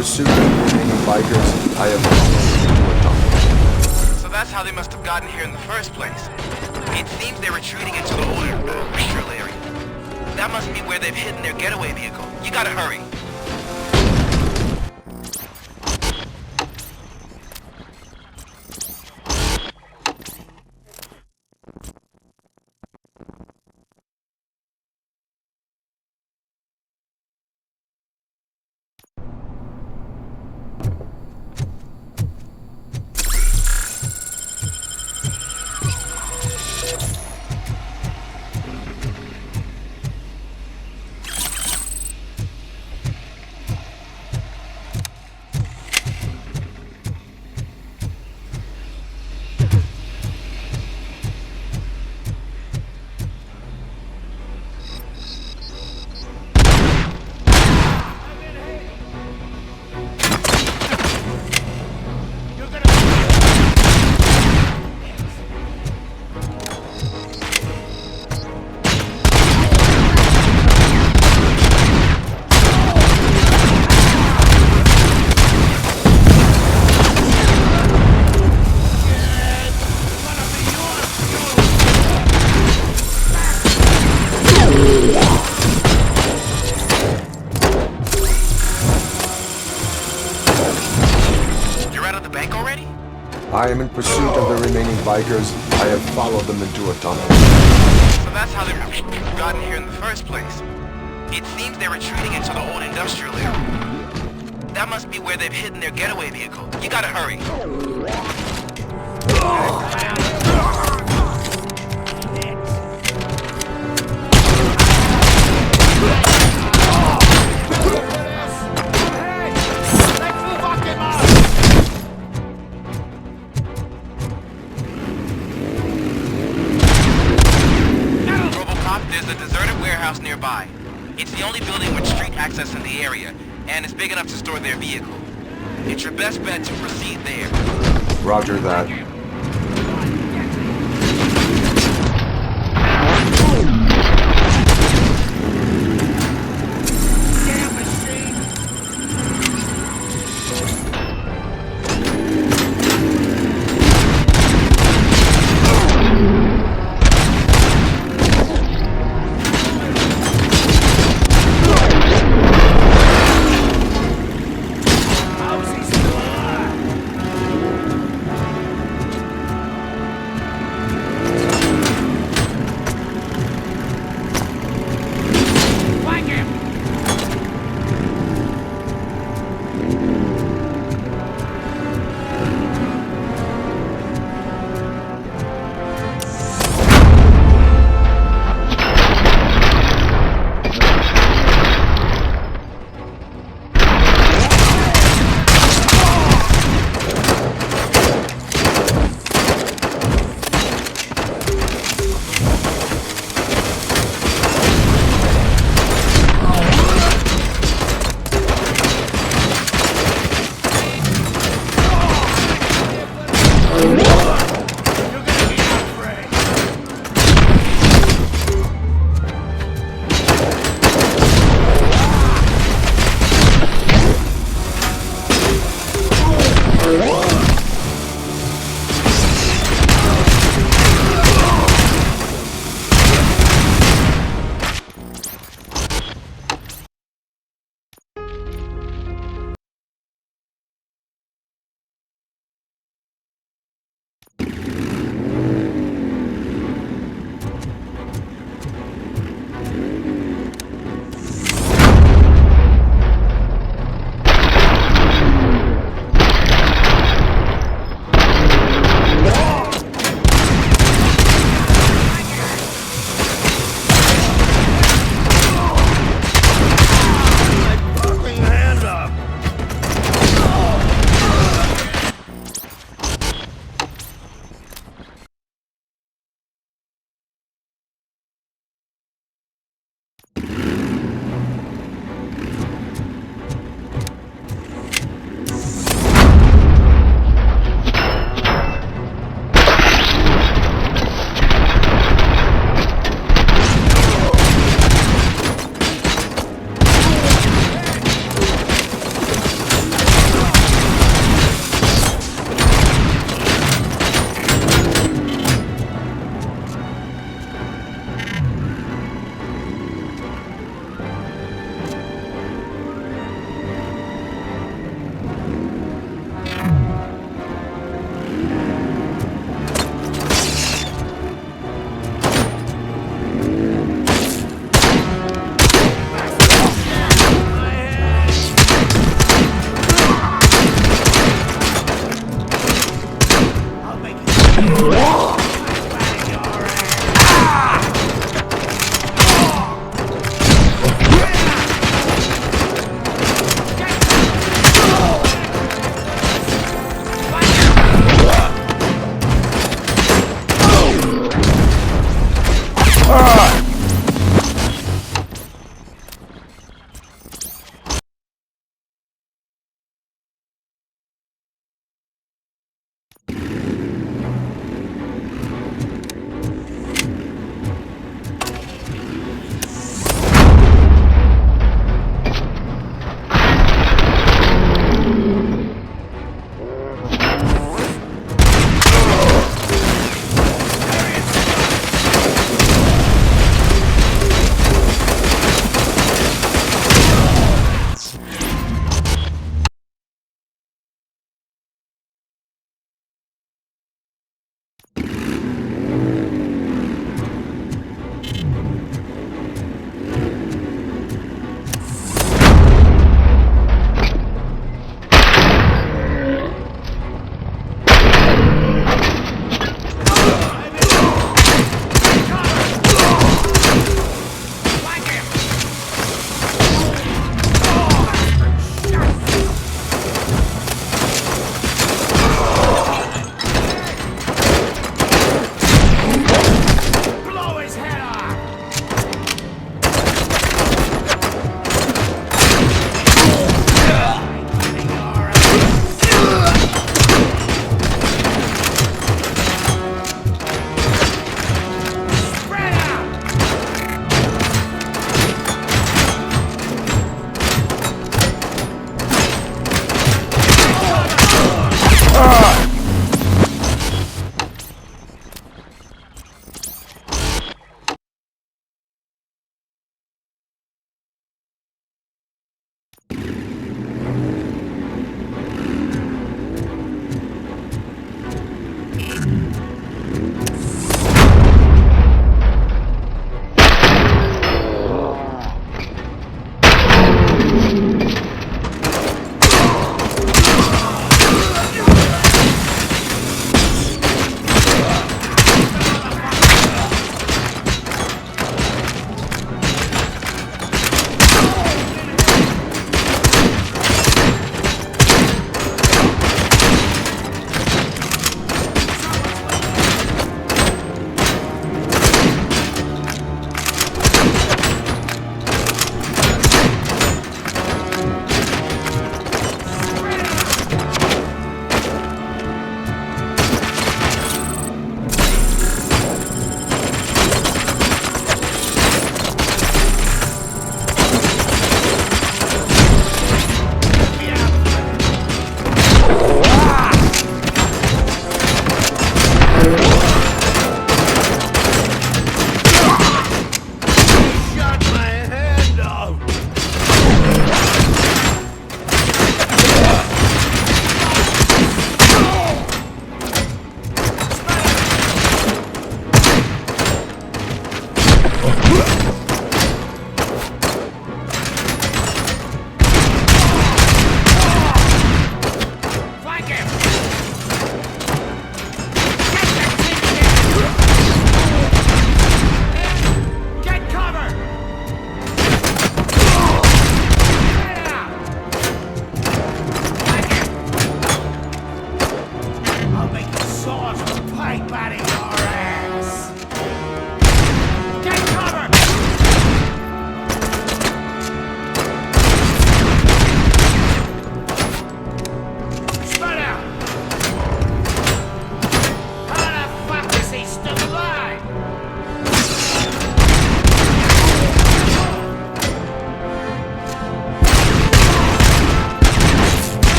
pursuit of the remaining bikers, I have followed into a tunnel. So that's how they must have gotten here in the first place. It seems they're retreating into the older industrial area. That must be where they've hidden their getaway vehicle. You gotta hurry. I am in pursuit of the remaining bikers. I have followed them into a tunnel. So that's how they've gotten here in the first place. It seems they're retreating into the old industrial area. That must be where they've hidden their getaway vehicle. You gotta hurry. There's a deserted warehouse nearby. It's the only building with street access in the area, and it's big enough to store their vehicle. It's your best bet to proceed there. Roger that.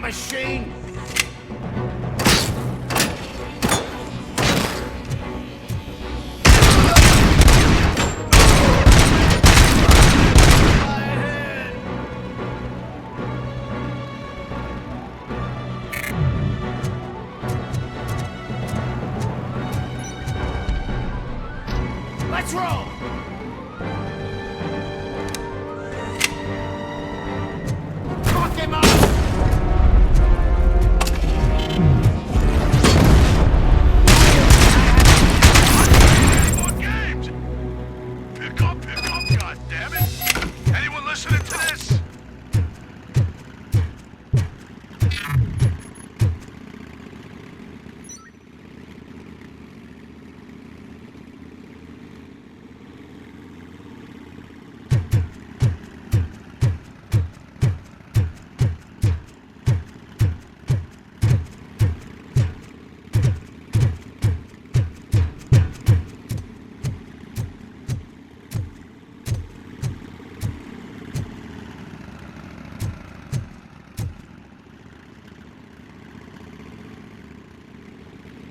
machine! Let's roll! Fuck him up! More games! Pick up, goddammit! Anyone listening to this?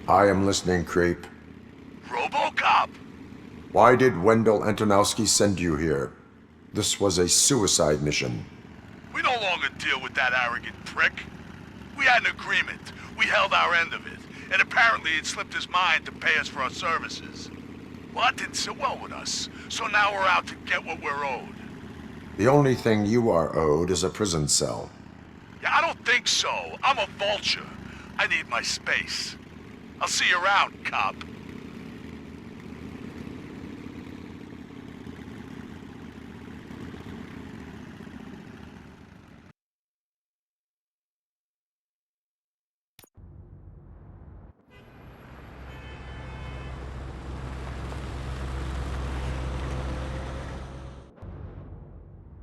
I am listening, Creep. RoboCop! Why did Wendell Antonowski send you here? This was a suicide mission. We no longer deal with that arrogant prick. We had an agreement. We held our end of it. And apparently it slipped his mind to pay us for our services. Well, that didn't sit well with us. So now we're out to get what we're owed. The only thing you are owed is a prison cell. Yeah, I don't think so. I'm a vulture. I need my space. I'll see you around, cop.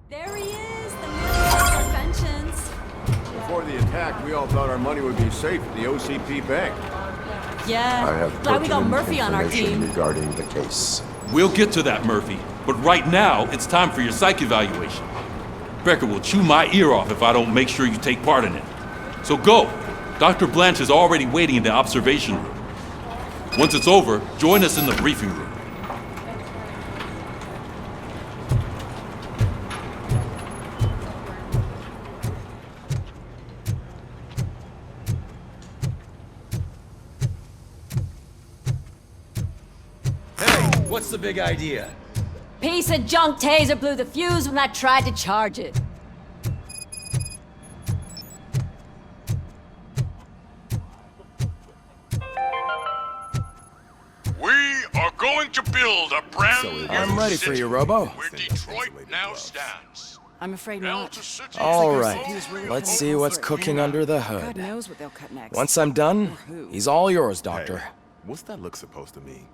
There he is, the man of conventions. Before the attack, we all thought our money would be safe at the OCP bank. Yeah, I have glad we got pertinent Murphy on our information team. regarding the case. We'll get to that, Murphy. But right now, it's time for your psych evaluation. Becker will chew my ear off if I don't make sure you take part in it. So go. Dr. Blanche is already waiting in the observation room. Once it's over, join us in the briefing room. What's the big idea? Piece of junk taser blew the fuse when I tried to charge it. We are going to build a brand new I'm ready for city you, Robo. where Detroit now stands. I'm afraid Built not. a city All with right, let's see what's cooking under the hood. God knows what they'll cut next. Once I'm done, he's all yours, Doctor. Hey, what's that look supposed to mean?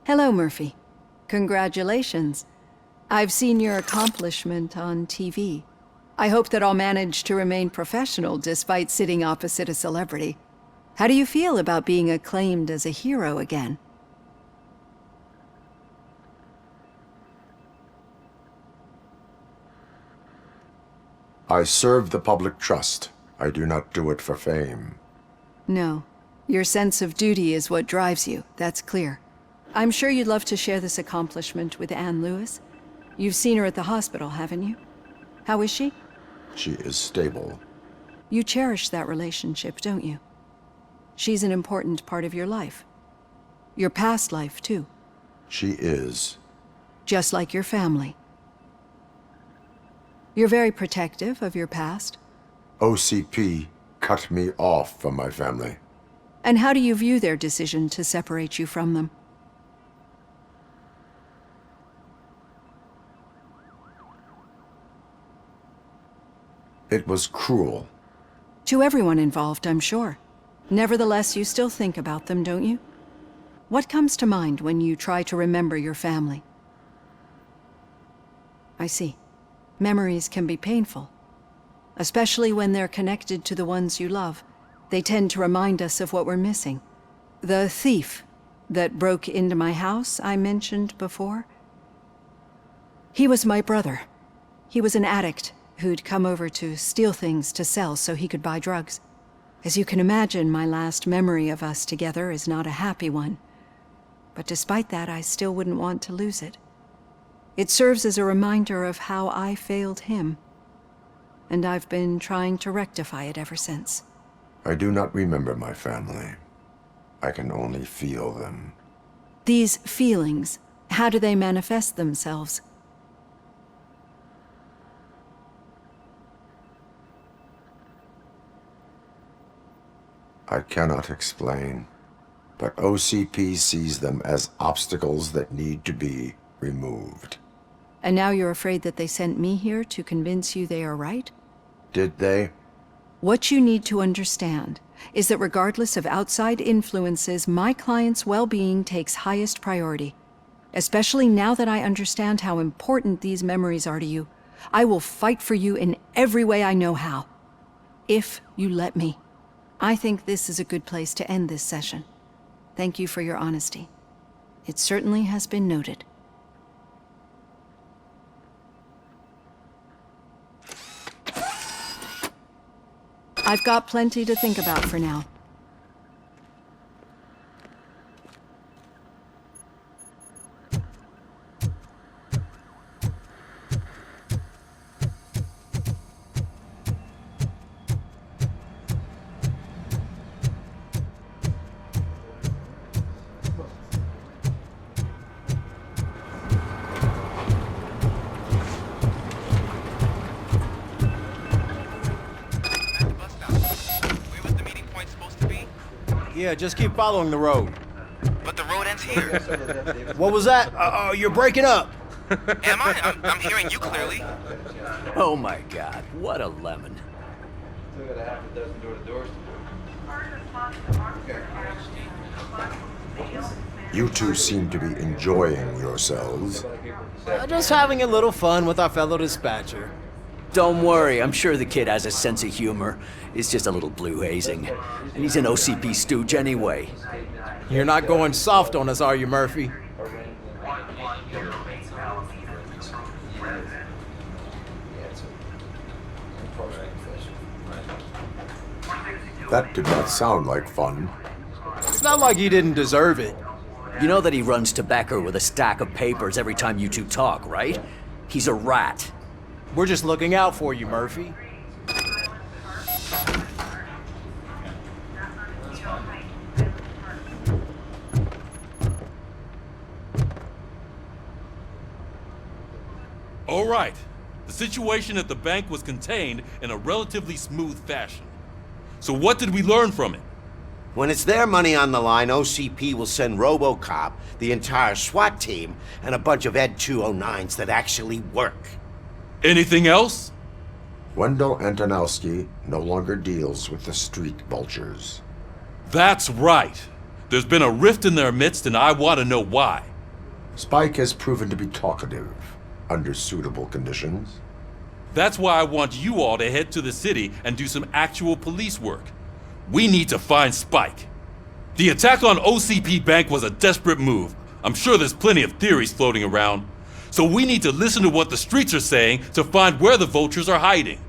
Hello, Murphy. Congratulations. I've seen your accomplishment on TV. I hope that I'll manage to remain professional despite sitting opposite a celebrity. How do you feel about being acclaimed as a hero again? I serve the public trust. I do not do it for fame. No. Your sense of duty is what drives you, that's clear. I'm sure you'd love to share this accomplishment with Anne Lewis. You've seen her at the hospital, haven't you? How is she? She is stable. You cherish that relationship, don't you? She's an important part of your life. Your past life, too. She is. Just like your family. You're very protective of your past. OCP cut me off from my family. And how do you view their decision to separate you from them? It was cruel. To everyone involved, I'm sure. Nevertheless, you still think about them, don't you? What comes to mind when you try to remember your family? I see. Memories can be painful, especially when they're connected to the ones you love. They tend to remind us of what we're missing. The thief that broke into my house I mentioned before, he was my brother. He was an addict who'd come over to steal things to sell so he could buy drugs. As you can imagine, my last memory of us together is not a happy one. But despite that, I still wouldn't want to lose it. It serves as a reminder of how I failed him, and I've been trying to rectify it ever since. I do not remember my family. I can only feel them. These feelings, how do they manifest themselves? I cannot explain, but OCP sees them as obstacles that need to be removed. And now you're afraid that they sent me here to convince you they are right? Did they? What you need to understand is that regardless of outside influences, my client's well-being takes highest priority. Especially now that I understand how important these memories are to you. I will fight for you in every way I know how. If you let me. I think this is a good place to end this session. Thank you for your honesty. It certainly has been noted. I've got plenty to think about for now. Yeah, just keep following the road. But the road ends here. What was that? You're breaking up. Am I? I'm hearing you clearly. Oh my god, what a lemon. You two seem to be enjoying yourselves. Just having a little fun with our fellow dispatcher. Don't worry, I'm sure the kid has a sense of humor. It's just a little blue hazing. And he's an OCP stooge anyway. You're not going soft on us, are you, Murphy? That did not sound like fun. It's not like you didn't deserve it. You know that he runs tobacco with a stack of papers every time you two talk, right? He's a rat. We're just looking out for you, Murphy. All right. The situation at the bank was contained in a relatively smooth fashion. So what did we learn from it? When it's their money on the line, OCP will send RoboCop, the entire SWAT team, and a bunch of Ed 209s that actually work. Anything else? Wendell Antonowski no longer deals with the street vultures. That's right. There's been a rift in their midst, and I want to know why. Spike has proven to be talkative, under suitable conditions. That's why I want you all to head to the city and do some actual police work. We need to find Spike. The attack on OCP Bank was a desperate move. I'm sure there's plenty of theories floating around. So we need to listen to what the streets are saying to find where the vultures are hiding.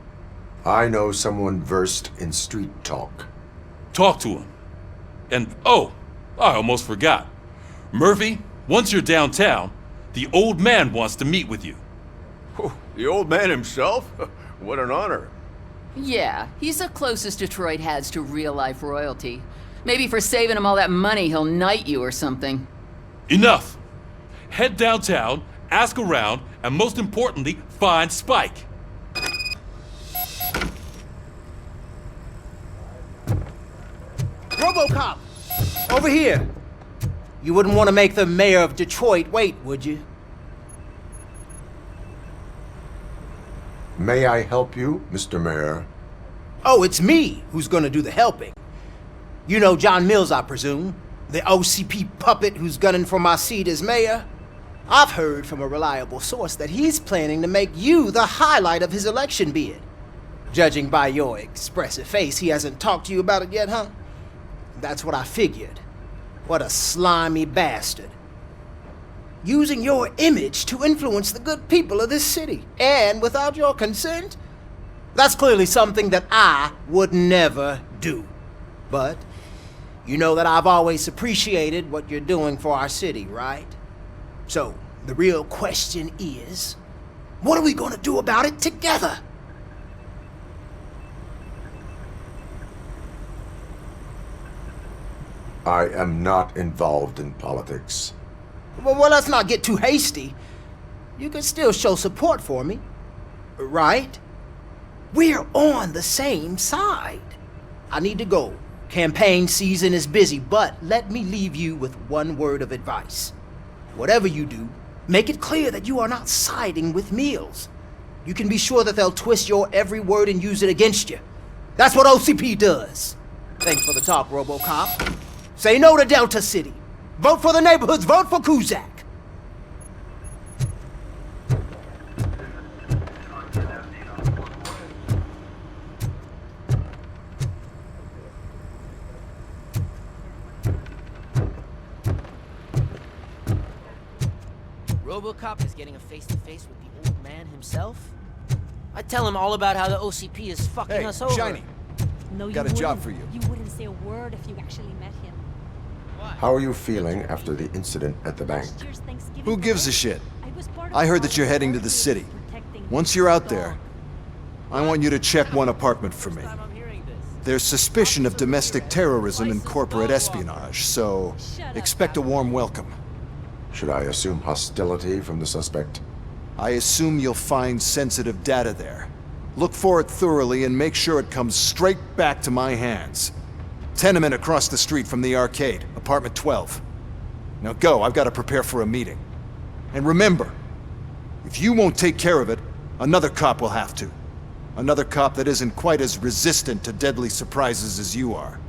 I know someone versed in street talk. Talk to him. And, oh, I almost forgot. Murphy, once you're downtown, the old man wants to meet with you. Oh, the old man himself? What an honor. Yeah, he's the closest Detroit has to real-life royalty. Maybe for saving him all that money, he'll knight you or something. Enough! Head downtown, ask around, and most importantly, find Spike. RoboCop! Over here! You wouldn't want to make the mayor of Detroit wait, would you? May I help you, Mr. Mayor? Oh, it's me who's gonna do the helping. You know John Mills, I presume? The OCP puppet who's gunning for my seat as mayor? I've heard from a reliable source that he's planning to make you the highlight of his election bid. Judging by your expressive face, he hasn't talked to you about it yet, huh? That's what I figured. What a slimy bastard. Using your image to influence the good people of this city, and without your consent? That's clearly something that I would never do. But you know that I've always appreciated what you're doing for our city, right? So, the real question is, what are we gonna do about it together? I am not involved in politics. Well, let's not get too hasty. You can still show support for me, right? We're on the same side. I need to go. Campaign season is busy, but let me leave you with one word of advice. Whatever you do, make it clear that you are not siding with Mills. You can be sure that they'll twist your every word and use it against you. That's what OCP does. Thanks for the talk, RoboCop. Say no to Delta City. Vote for the neighborhoods. Vote for Kuzak. RoboCop is getting a face-to-face with the old man himself? I tell him all about how the OCP is fucking us over. Shiny. No, Got a job for you. You wouldn't say a word if you actually met him. How are you feeling after the incident at the bank? Who gives a shit? I heard that you're heading to the city. Once you're out there, I want you to check one apartment for me. There's suspicion of domestic terrorism and corporate espionage, so expect a warm welcome. Should I assume hostility from the suspect? I assume you'll find sensitive data there. Look for it thoroughly and make sure it comes straight back to my hands. Tenement across the street from the arcade, apartment 12. Now go, I've got to prepare for a meeting. And remember, if you won't take care of it, another cop will have to. Another cop that isn't quite as resistant to deadly surprises as you are.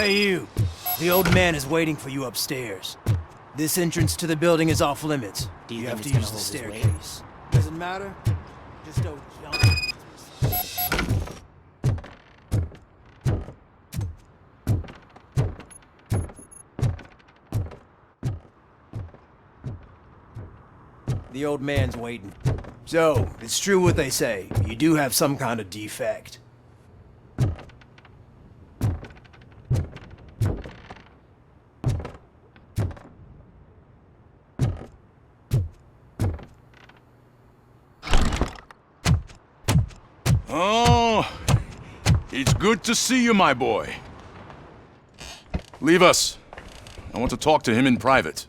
Hey you, the old man is waiting for you upstairs. This entrance to the building is off limits. Do you You think have to it's gonna use the hold his staircase. Doesn't matter. Just don't jump. The old man's waiting. So, it's true what they say. You do have some kind of defect. Oh, it's good to see you, my boy. Leave us. I want to talk to him in private.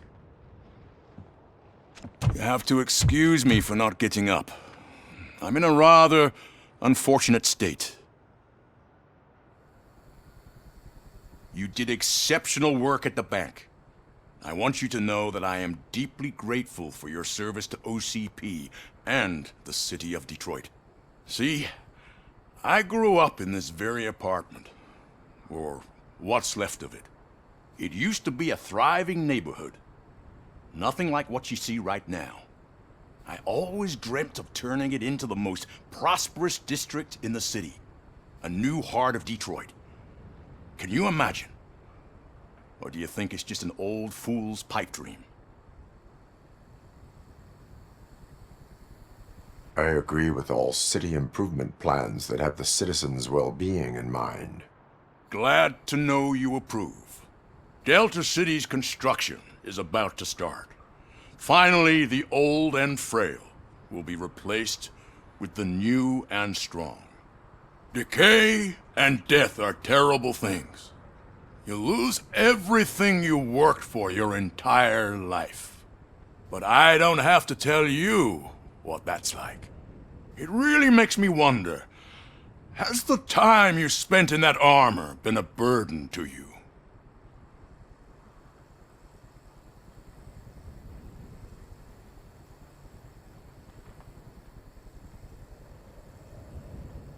You have to excuse me for not getting up. I'm in a rather unfortunate state. You did exceptional work at the bank. I want you to know that I am deeply grateful for your service to OCP and the city of Detroit. See, I grew up in this very apartment, or what's left of it. It used to be a thriving neighborhood. Nothing like what you see right now. I always dreamt of turning it into the most prosperous district in the city. A new heart of Detroit. Can you imagine? Or do you think it's just an old fool's pipe dream? I agree with all city improvement plans that have the citizens' well-being in mind. Glad to know you approve. Delta City's construction is about to start. Finally, the old and frail will be replaced with the new and strong. Decay and death are terrible things. You lose everything you worked for your entire life. But I don't have to tell you what that's like. It really makes me wonder, has the time you spent in that armor been a burden to you?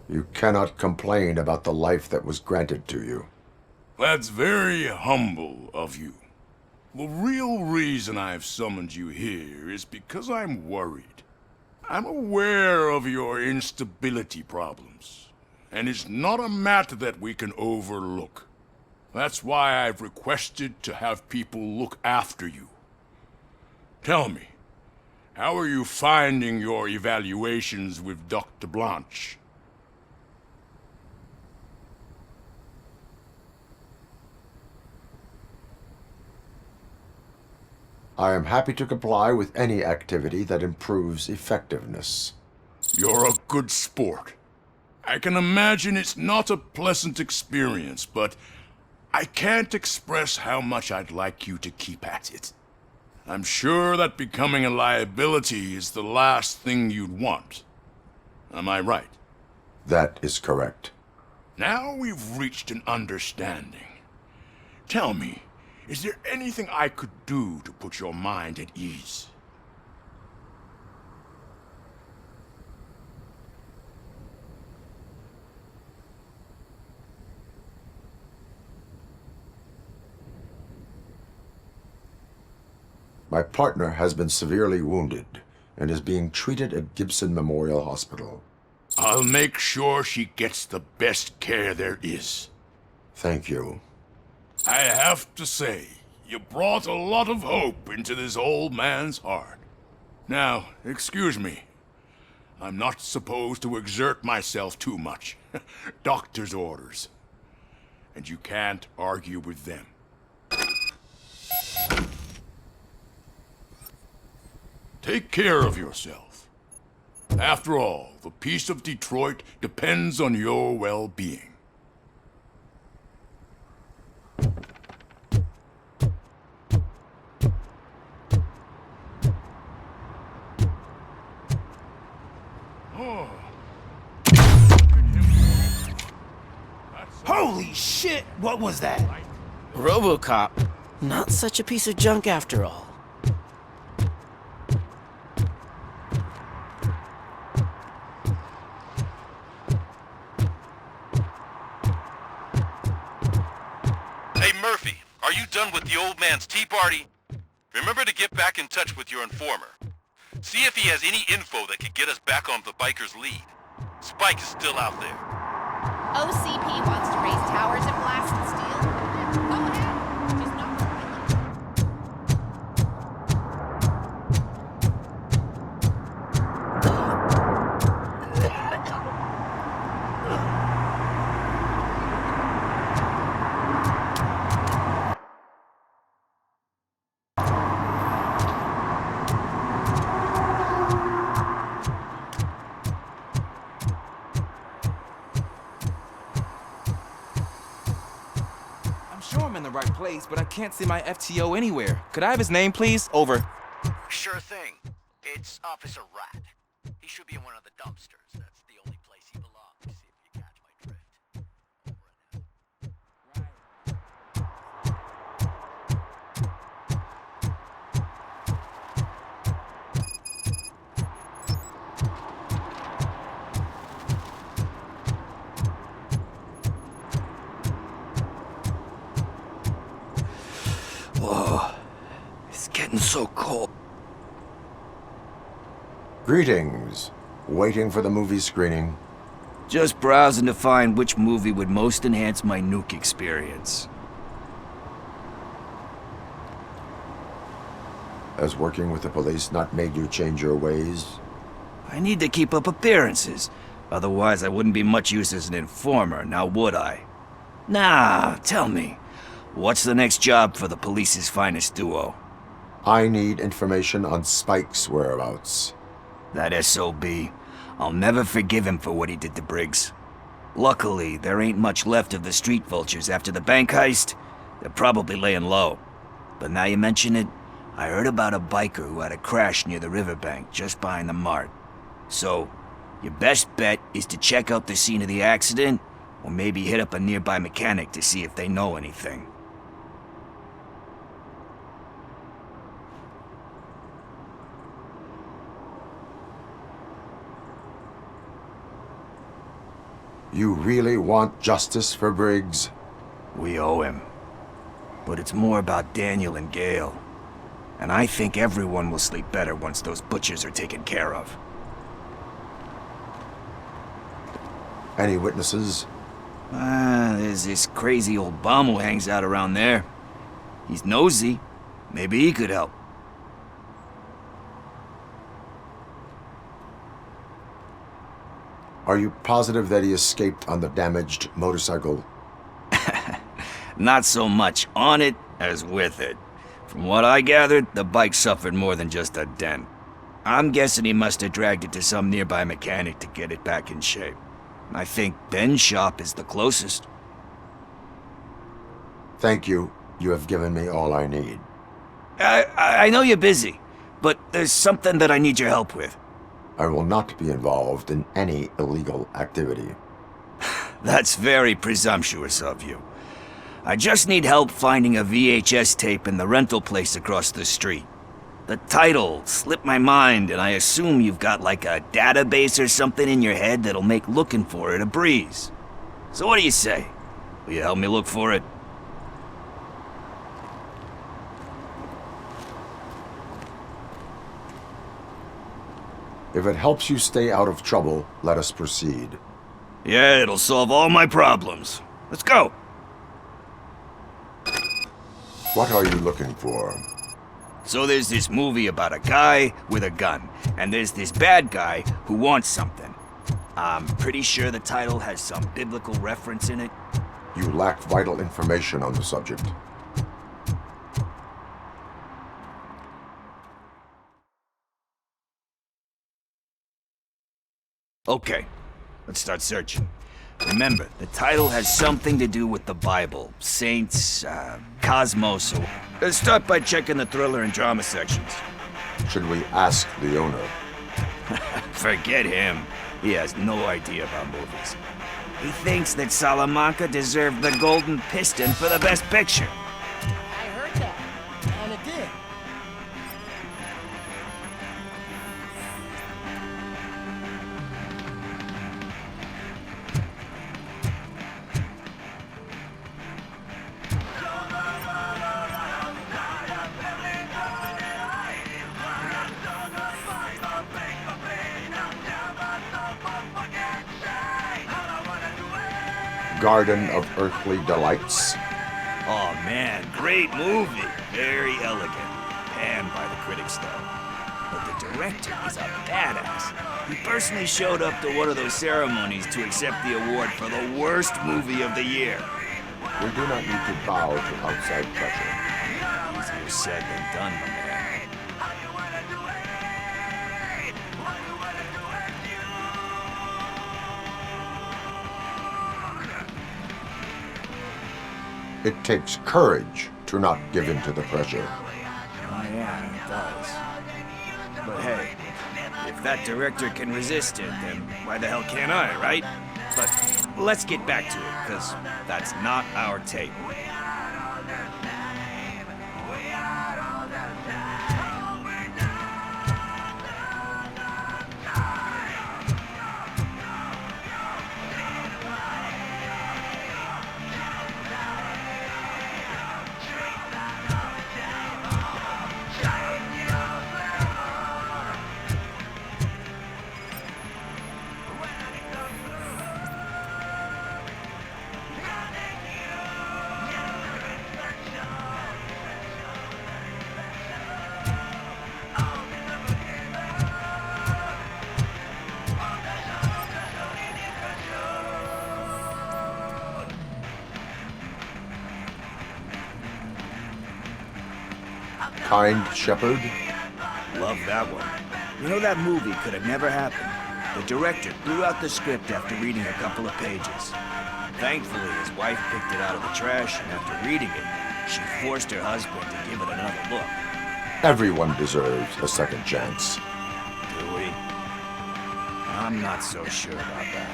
You cannot complain about the life that was granted to you. That's very humble of you. The real reason I've summoned you here is because I'm worried. I'm aware of your instability problems, and it's not a matter that we can overlook. That's why I've requested to have people look after you. Tell me, how are you finding your evaluations with Dr. Blanche? I am happy to comply with any activity that improves effectiveness. You're a good sport. I can imagine it's not a pleasant experience, but I can't express how much I'd like you to keep at it. I'm sure that becoming a liability is the last thing you'd want. Am I right? That is correct. Now we've reached an understanding. Tell me, is there anything I could do to put your mind at ease? My partner has been severely wounded and is being treated at Gibson Memorial Hospital. I'll make sure she gets the best care there is. Thank you. I have to say, you brought a lot of hope into this old man's heart. Now, excuse me. I'm not supposed to exert myself too much. Doctor's orders. And you can't argue with them. Take care of yourself. After all, the peace of Detroit depends on your well-being. Holy shit! What was that? RoboCop. Not such a piece of junk after all. Hey, Murphy, are you done with the old man's tea party? Remember to get back in touch with your informer. See if he has any info that could get us back on the biker's lead. Spike is still out there. OCP wants to raise towers and blast and steel. Go ahead. Just not really. Sure I'm in the right place, but I can't see my FTO anywhere. Could I have his name, please? Over. Sure thing. It's Officer Rat. He should be in one of the dumpsters. That's the only place he belongs, if you catch my drift. Whoa. It's getting getting so cold. Greetings. Waiting for the movie screening. Just browsing to find which movie would most enhance my nuke experience. Has working with the police not made you change your ways? I need to keep up appearances. Otherwise, I wouldn't be much use as an informer, now would I? Nah, tell me. What's the next job for the police's finest duo? I need information on Spike's whereabouts. That SOB. I'll never forgive him for what he did to Briggs. Luckily, there ain't much left of the street vultures after the bank heist. They're probably laying low. But now you mention it, I heard about a biker who had a crash near the riverbank just behind the mart. So, your best bet is to check out the scene of the accident, or maybe hit up a nearby mechanic to see if they know anything. You really want justice for Briggs? We owe him. But it's more about Daniel and Gale. And I think everyone will sleep better once those butchers are taken care of. Any witnesses? There's this crazy old bum who hangs out around there. He's nosy. Maybe he could help. Are you positive that he escaped on the damaged motorcycle? Not so much on it as with it. From what I gathered, the bike suffered more than just a dent. I'm guessing he must have dragged it to some nearby mechanic to get it back in shape. I think Ben's shop is the closest. Thank you. You have given me all I need. I know you're busy, but there's something that I need your help with. I will not be involved in any illegal activity. That's very presumptuous of you. I just need help finding a VHS tape in the rental place across the street. The title slipped my mind, and I assume you've got like a database or something in your head that'll make looking for it a breeze. So what do you say? Will you help me look for it? If it helps you stay out of trouble, let us proceed. Yeah, it'll solve all my problems. Let's go! What are you looking for? So there's this movie about a guy with a gun, and there's this bad guy who wants something. I'm pretty sure the title has some biblical reference in it. You lack vital information on the subject. Okay, let's start searching. Remember, the title has something to do with the Bible, saints, cosmos, or... Let's start by checking the thriller and drama sections. Should we ask the owner? Forget him. He has no idea about movies. He thinks that Salamanca deserved the Golden Piston for the Best Picture. I heard that, and it did. Garden of Earthly Delights. Oh man, great movie. Very elegant. Panned by the critics though. But the director is a badass. He personally showed up to one of those ceremonies to accept the award for the worst movie of the year. We do not need to bow to outside pressure. Easier said than done, my man. It takes courage to not give in to the pressure. Oh yeah, it does. But hey, if that director can resist it, then why the hell can't I, right? But let's get back to it, because that's not our tape. Kind Shepherd? Love that one. You know, that movie could have never happened. The director threw out the script after reading a couple of pages. Thankfully, his wife picked it out of the trash, and after reading it, she forced her husband to give it another look. Everyone deserves a second chance. Do we? I'm not so sure about that.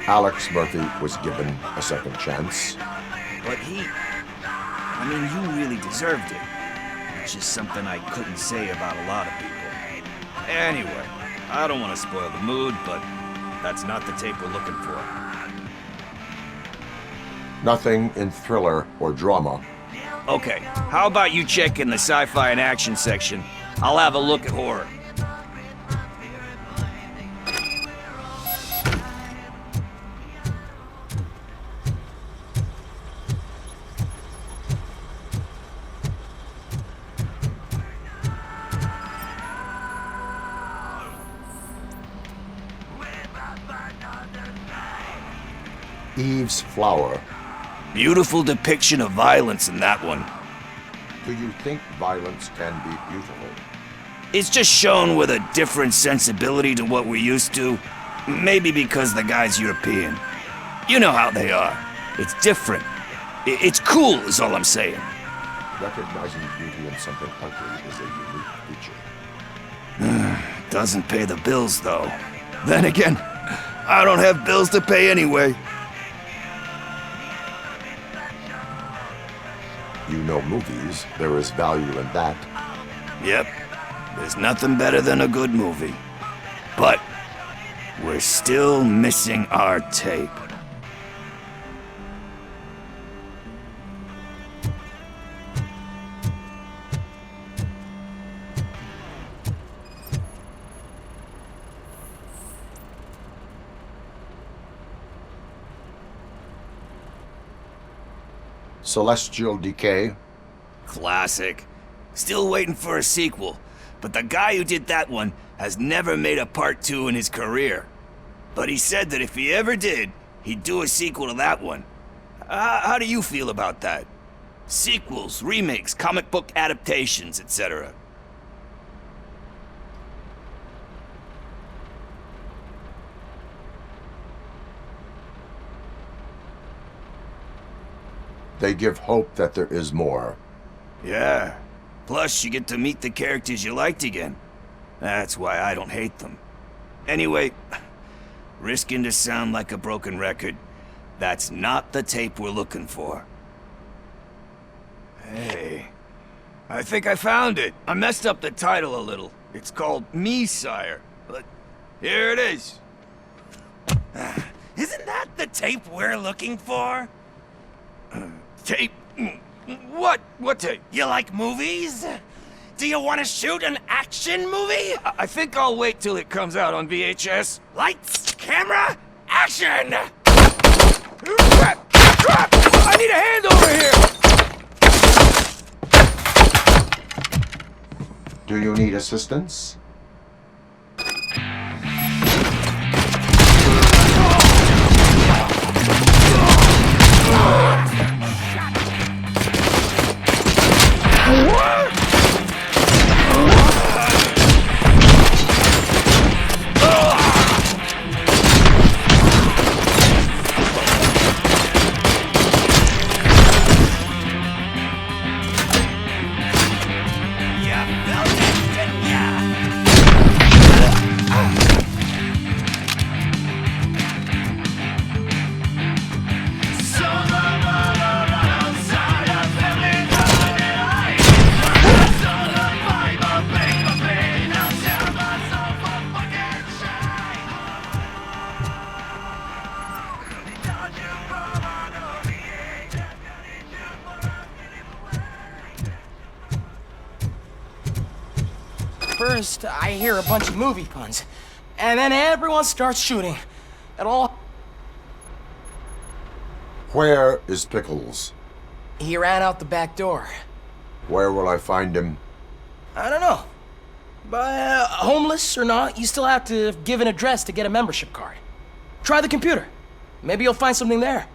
Alex Murphy was given a second chance. But I mean, you really deserved it. Which is something I couldn't say about a lot of people. Anyway, I don't want to spoil the mood, but that's not the tape we're looking for. Nothing in thriller or drama. Okay, how about you check in the sci-fi and action section? I'll have a look at horror. Eve's Flower. Beautiful depiction of violence in that one. Do you think violence can be beautiful? It's just shown with a different sensibility to what we're used to. Maybe because the guy's European. You know how they are. It's different. It's cool is all I'm saying. Recognizing beauty in something ugly is a unique feature. Doesn't pay the bills, though. Then again, I don't have bills to pay anyway. You know movies. There is value in that. Yep. There's nothing better than a good movie. But we're still missing our tape. Celestial Decay. Classic. Still waiting for a sequel, but the guy who did that one has never made a part 2 in his career. But he said that if he ever did, he'd do a sequel to that one. How do you feel about that? Sequels, remakes, comic book adaptations, etc. They give hope that there is more. Yeah. Plus, you get to meet the characters you liked again. That's why I don't hate them. Anyway, risking to sound like a broken record, that's not the tape we're looking for. Hey, I think I found it. I messed up the title a little. It's called Me, Sire. But here it is. Isn't that the tape we're looking for? Tape? What? What tape? You like movies? Do you want to shoot an action movie? I think I'll wait till it comes out on VHS. Lights, camera, action! Crap! Crap! I need a hand over here! Do you need assistance? First, I hear a bunch of movie puns, and then everyone starts shooting. It all... Where is Pickles? He ran out the back door. Where will I find him? I don't know. But homeless or not, you still have to give an address to get a membership card. Try the computer. Maybe you'll find something there.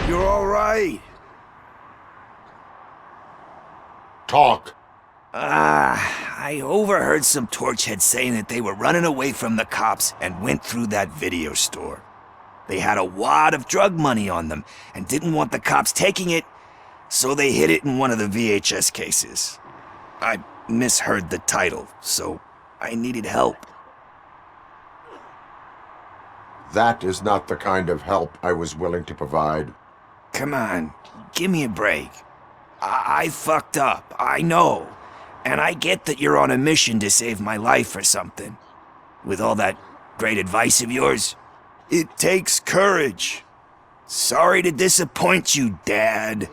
You're all right. Talk. I overheard some torchheads saying that they were running away from the cops and went through that video store. They had a wad of drug money on them and didn't want the cops taking it, so they hid it in one of the VHS cases. I misheard the title, so I needed help. That is not the kind of help I was willing to provide. Come on, give me a break. I fucked up, I know. And I get that you're on a mission to save my life or something. With all that great advice of yours, it takes courage. Sorry to disappoint you, Dad.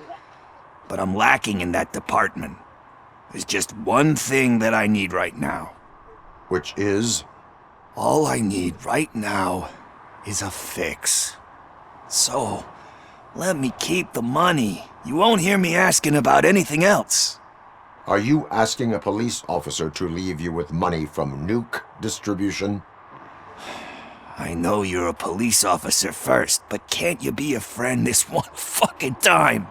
But I'm lacking in that department. There's just one thing that I need right now. Which is? All I need right now is a fix. So, let me keep the money. You won't hear me asking about anything else. Are you asking a police officer to leave you with money from nuke distribution? I know you're a police officer first, but can't you be a friend this one fucking time?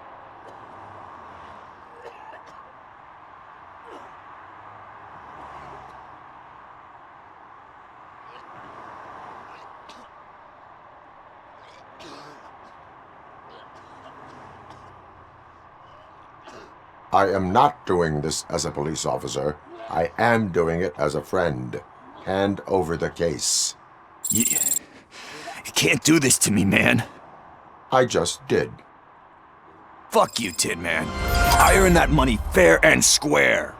I am not doing this as a police officer. I am doing it as a friend. Hand over the case. You can't do this to me, man. I just did. Fuck you, Tin Man. I earned that money fair and square.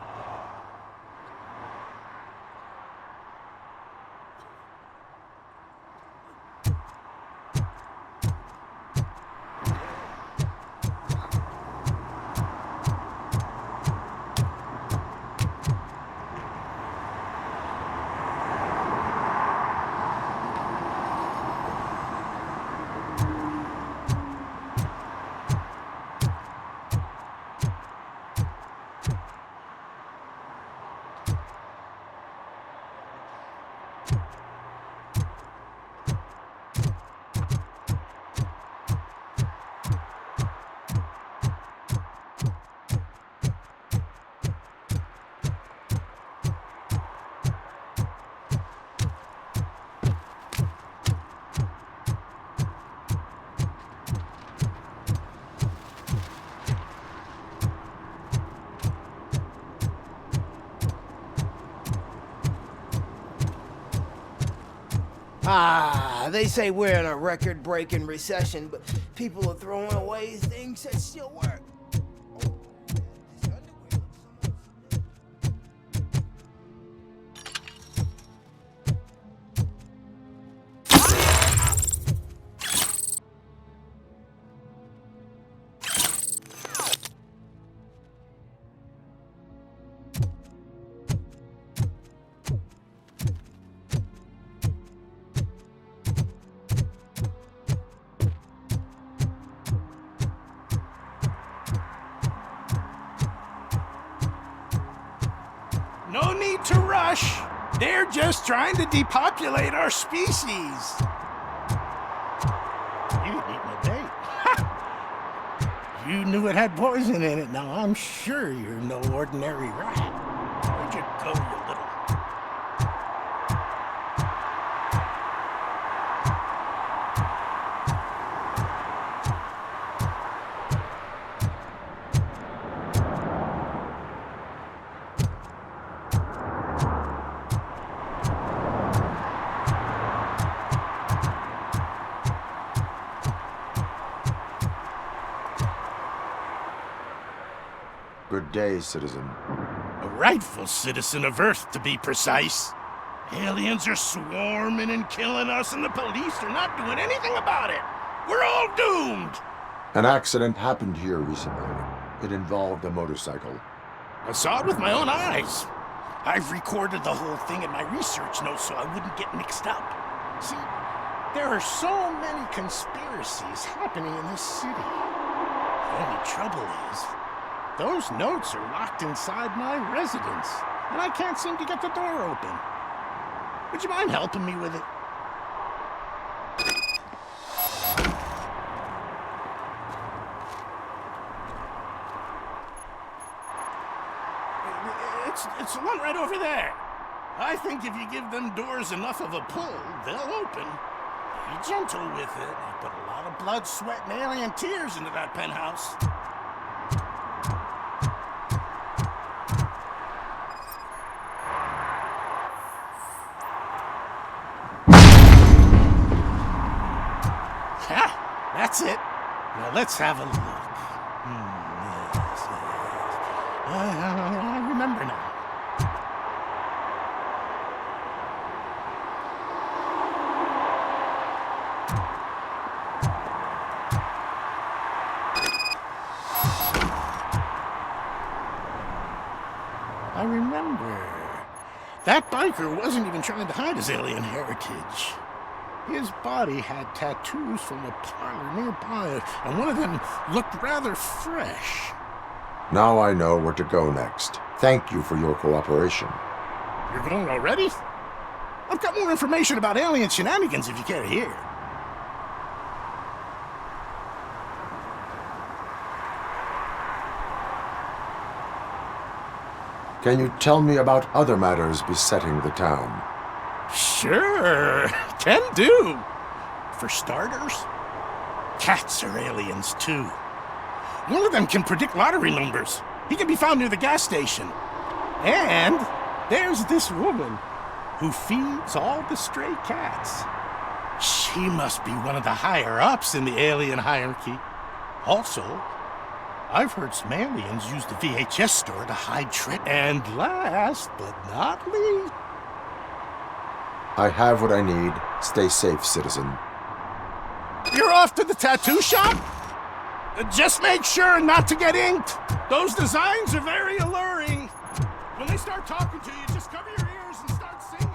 They say we're in a record-breaking recession, but people are throwing away things that still work. No need to rush. They're just trying to depopulate our species. You ate my bait. You knew it had poison in it. Now I'm sure you're no ordinary rat. Where'd you go, you little... Good day, citizen. A rightful citizen of Earth, to be precise. Aliens are swarming and killing us, and the police are not doing anything about it. We're all doomed. An accident happened here recently. It involved a motorcycle. I saw it with my own eyes. I've recorded the whole thing in my research notes so I wouldn't get mixed up. See, there are so many conspiracies happening in this city. only trouble is, those notes are locked inside my residence, and I can't seem to get the door open. Would you mind helping me with it? It's the one right over there. I think if you give them doors enough of a pull, they'll open. Be gentle with it. I put a lot of blood, sweat, and alien tears into that penthouse. Ha! That's it. Now let's have a look. Yes. I remember now. I remember. That biker wasn't even trying to hide his alien heritage. His body had tattoos from a parlor nearby, and one of them looked rather fresh. Now I know where to go next. Thank you for your cooperation. You're going already? I've got more information about alien shenanigans if you care to hear. Can you tell me about other matters besetting the town? Sure, can do. For starters, cats are aliens too. One of them can predict lottery numbers. He can be found near the gas station. And there's this woman who feeds all the stray cats. She must be one of the higher-ups in the alien hierarchy. Also, I've heard some aliens use the VHS store to hide And last but not least... I have what I need. Stay safe, citizen. You're off to the tattoo shop? Just make sure not to get inked. Those designs are very alluring. When they start talking to you, just cover your ears and start singing.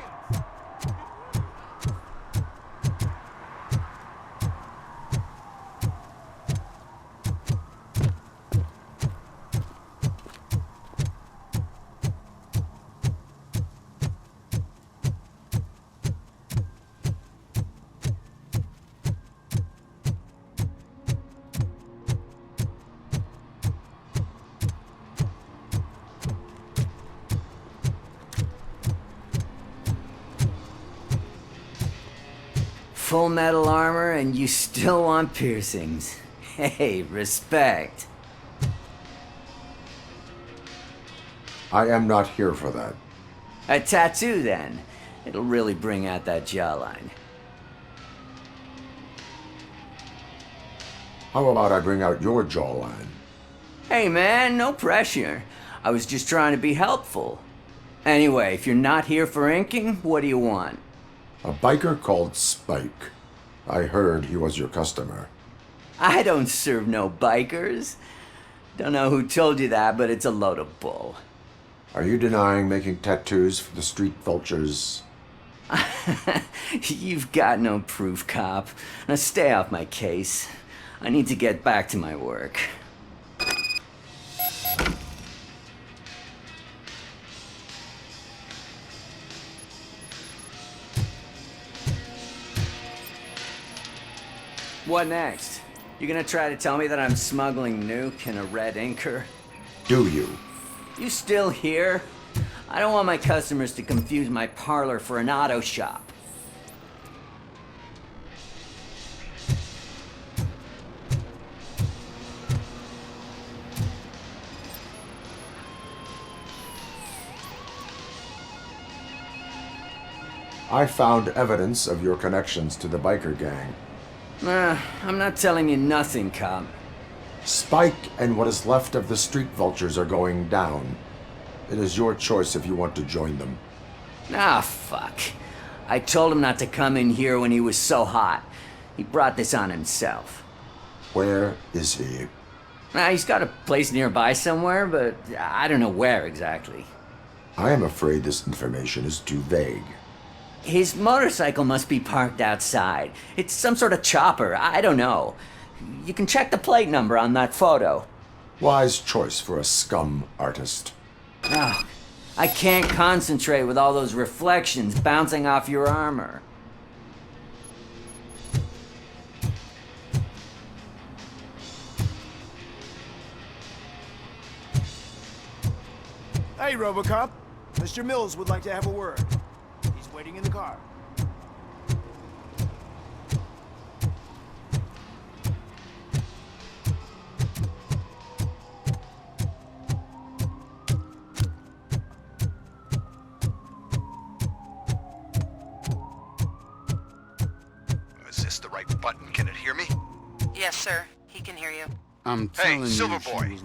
Full metal armor and you still want piercings. Hey, respect. I am not here for that. A tattoo, then. It'll really bring out that jawline. How about I bring out your jawline? Hey, man, no pressure. I was just trying to be helpful. Anyway, if you're not here for inking, what do you want? A biker called Spike. I heard he was your customer. I don't serve no bikers. Don't know who told you that, but it's a load of bull. Are you denying making tattoos for the street vultures? You've got no proof, cop. Now stay off my case. I need to get back to my work. What next? You gonna try to tell me that I'm smuggling nuke in a red inker? Do you? You still here? I don't want my customers to confuse my parlor for an auto shop. I found evidence of your connections to the biker gang. I'm not telling you nothing, cop. Spike and what is left of the street vultures are going down. It is your choice if you want to join them. Ah, fuck. I told him not to come in here when he was so hot. He brought this on himself. Where is he? He's got a place nearby somewhere, but I don't know where exactly. I am afraid this information is too vague. His motorcycle must be parked outside. It's some sort of chopper. I don't know. You can check the plate number on that photo. Wise choice for a scum artist. Ah, I can't concentrate with all those reflections bouncing off your armor. Hey, RoboCop. Mr. Mills would like to have a word. He's waiting in the car. Is this the right button? Can it hear me? Yes, sir. He can hear you. Hey, Silver Boy.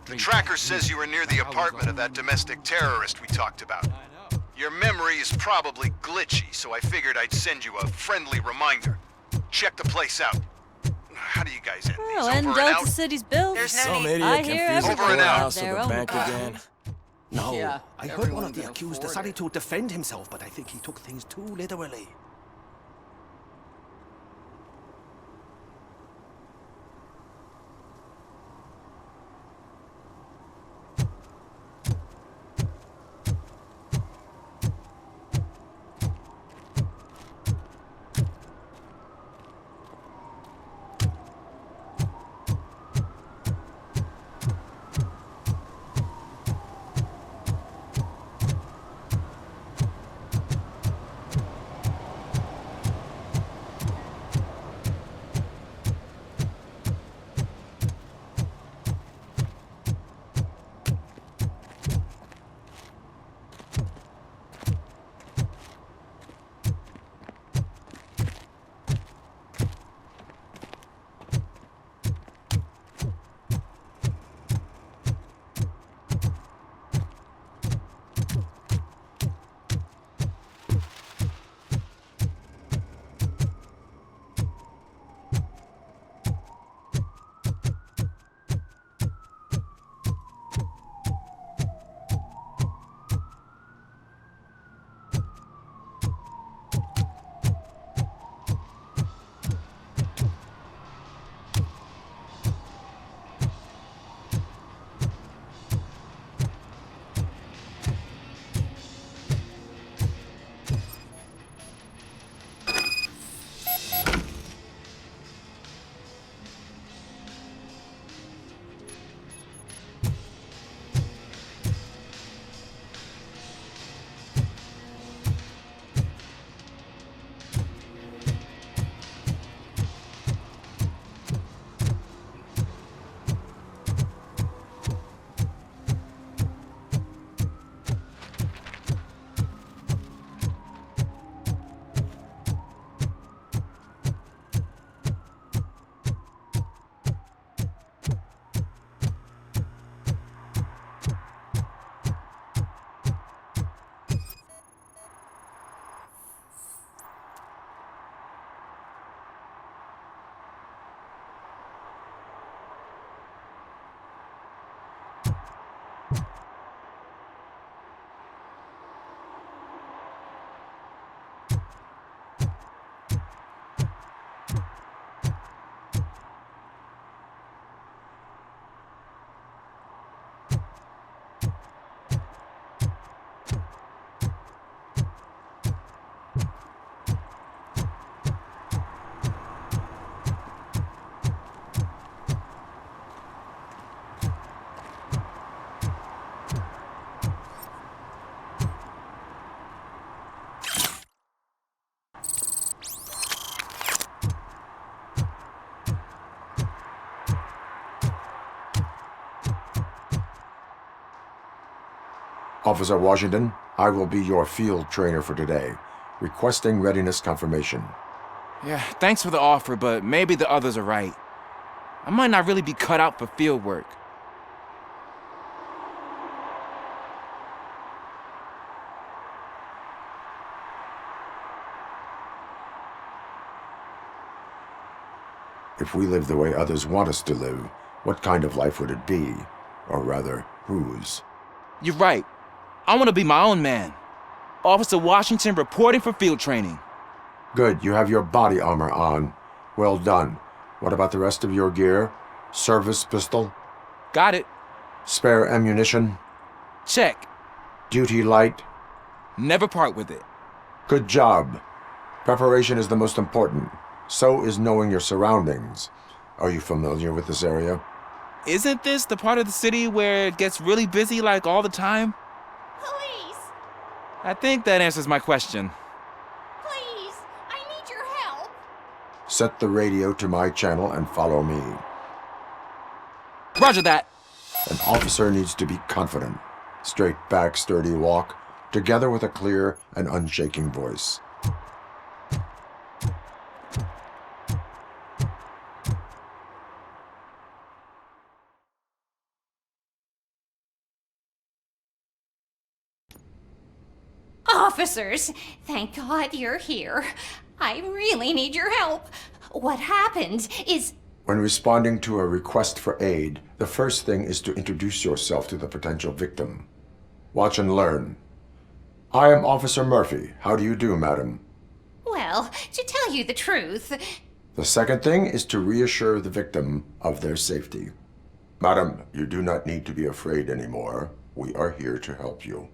The tracker says you were near the apartment of that domestic terrorist we talked about. Your memory is probably glitchy, so I figured I'd send you a friendly reminder. Check the place out. How do you guys end these? Well, and Over and Delta out? City's built. There's no Some need. idiot I hear confused the Over and out. courthouse with their the own bank problem. again. No, Yeah, I heard one everyone of the can accused afford decided it. to defend himself, but I think he took things too literally. Officer Washington, I will be your field trainer for today. Requesting readiness confirmation. Yeah, thanks for the offer, but maybe the others are right. I might not really be cut out for field work. If we live the way others want us to live, what kind of life would it be? Or rather, whose? You're right. I want to be my own man. Officer Washington reporting for field training. Good, you have your body armor on. Well done. What about the rest of your gear? Service pistol? Got it. Spare ammunition? Check. Duty light? Never part with it. Good job. Preparation is the most important. So is knowing your surroundings. Are you familiar with this area? Isn't this the part of the city where it gets really busy like all the time? Police! I think that answers my question. Please! I need your help! Set the radio to my channel and follow me. Roger that. An officer needs to be confident. Straight back, sturdy walk, together with a clear and unshaking voice. Officers, thank God you're here. I really need your help. What happened is... When responding to a request for aid, the first thing is to introduce yourself to the potential victim. Watch and learn. I am Officer Murphy. How do you do, madam? Well, to tell you the truth... The second thing is to reassure the victim of their safety. Madam, you do not need to be afraid anymore. We are here to help you.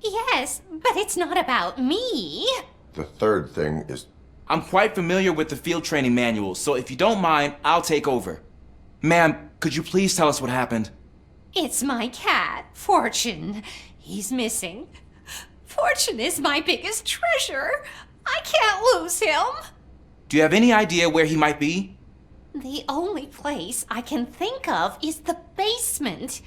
Yes, but it's not about me. The third thing is... I'm quite familiar with the field training manual, so if you don't mind, I'll take over. Ma'am, could you please tell us what happened? It's my cat, Fortune. He's missing. Fortune is my biggest treasure. I can't lose him. Do you have any idea where he might be? The only place I can think of is the basement.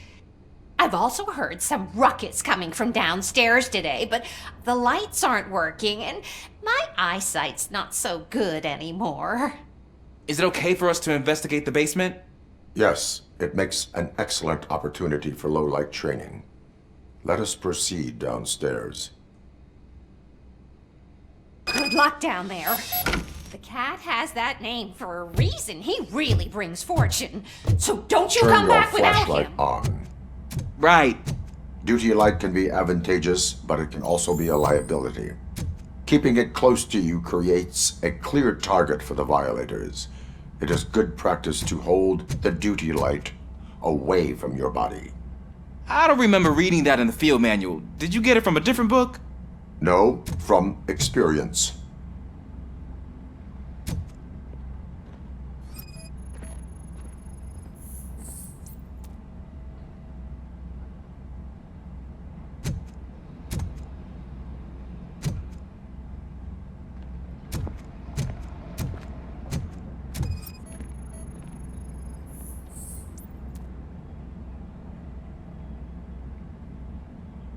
I've also heard some ruckus coming from downstairs today, but the lights aren't working and my eyesight's not so good anymore. Is it okay for us to investigate the basement? Yes, it makes an excellent opportunity for low-light training. Let us proceed downstairs. Good luck down there. The cat has that name for a reason. He really brings fortune. So don't you come back without him. Turn your flashlight on. Right. Duty light can be advantageous, but it can also be a liability. Keeping it close to you creates a clear target for the violators. It is good practice to hold the duty light away from your body. I don't remember reading that in the field manual. Did you get it from a different book? No, from experience.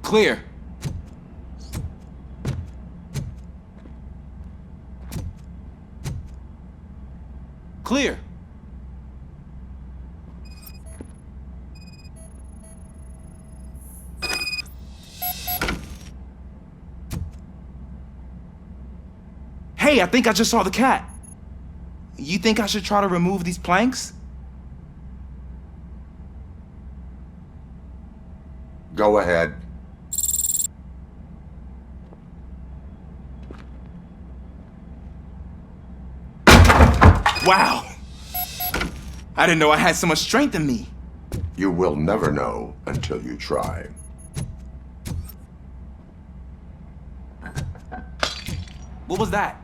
Clear. Clear. Hey, I think I just saw the cat. You think I should try to remove these planks? Go ahead. Wow! I didn't know I had so much strength in me. You will never know until you try. What was that?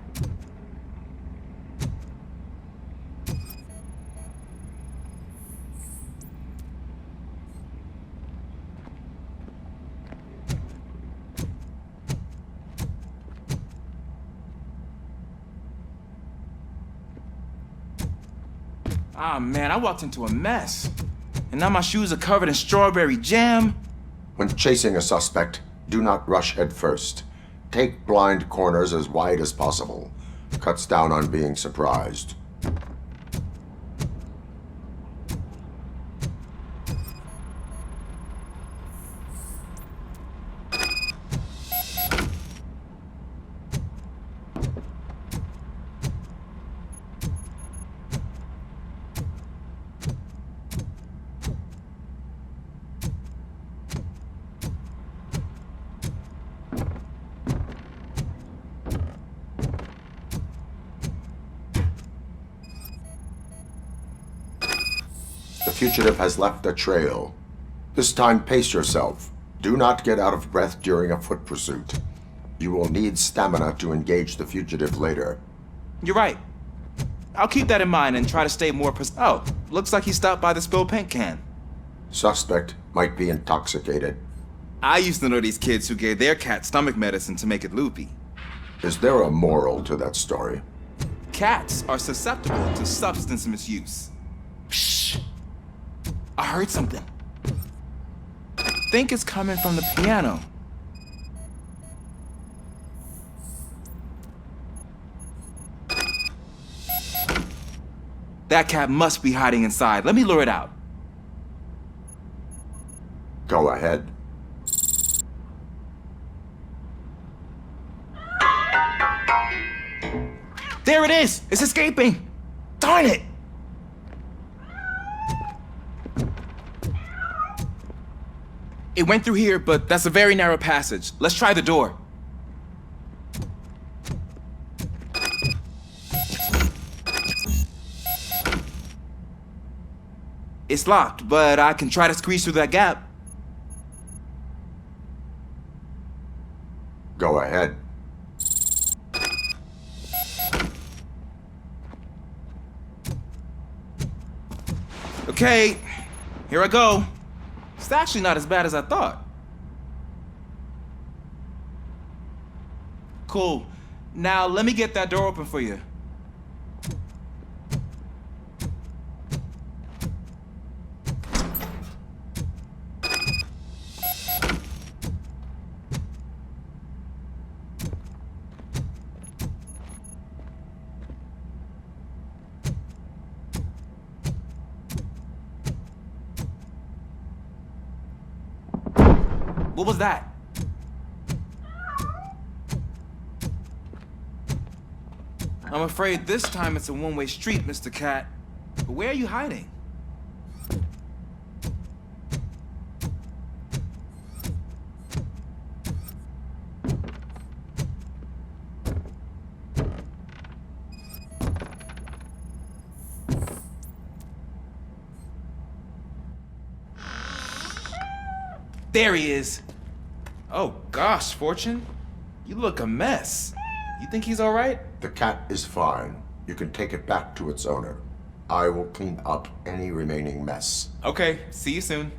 Ah, man, I walked into a mess. And now my shoes are covered in strawberry jam. When chasing a suspect, do not rush head first. Take blind corners as wide as possible. Cuts down on being surprised. The fugitive has left a trail. This time, pace yourself. Do not get out of breath during a foot pursuit. You will need stamina to engage the fugitive later. You're right. I'll keep that in mind and try to stay more Oh, looks like he stopped by the spilled paint can. Suspect might be intoxicated. I used to know these kids who gave their cat stomach medicine to make it loopy. Is there a moral to that story? Cats are susceptible to substance misuse. Shh. I heard something. I think it's coming from the piano. That cat must be hiding inside. Let me lure it out. Go ahead. There it is! It's escaping! Darn it! It went through here, but that's a very narrow passage. Let's try the door. It's locked, but I can try to squeeze through that gap. Go ahead. Okay, here I go. It's actually not as bad as I thought. Cool. Now let me get that door open for you. What was that? I'm afraid this time it's a one-way street, Mr. Cat. But where are you hiding? There he is. Oh gosh, Fortune. You look a mess. You think he's all right? The cat is fine. You can take it back to its owner. I will clean up any remaining mess. Okay, see you soon.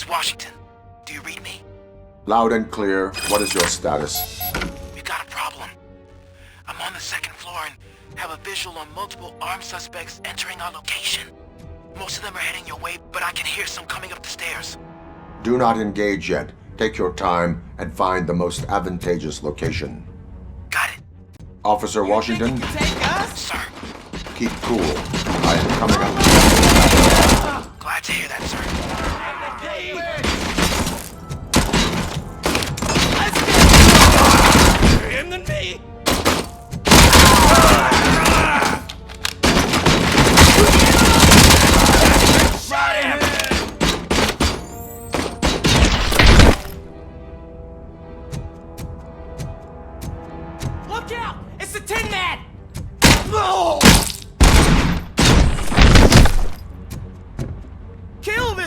Washington, do you read me? Loud and clear. What is your status? We've got a problem. I'm on the second floor and have a visual on multiple armed suspects entering our location. Most of them are heading your way, but I can hear some coming up the stairs. Do not engage yet. Take your time and find the most advantageous location. Got it. Officer Washington? Take us? Sir. Keep cool. I am coming up. Glad to hear that, sir. Him than me!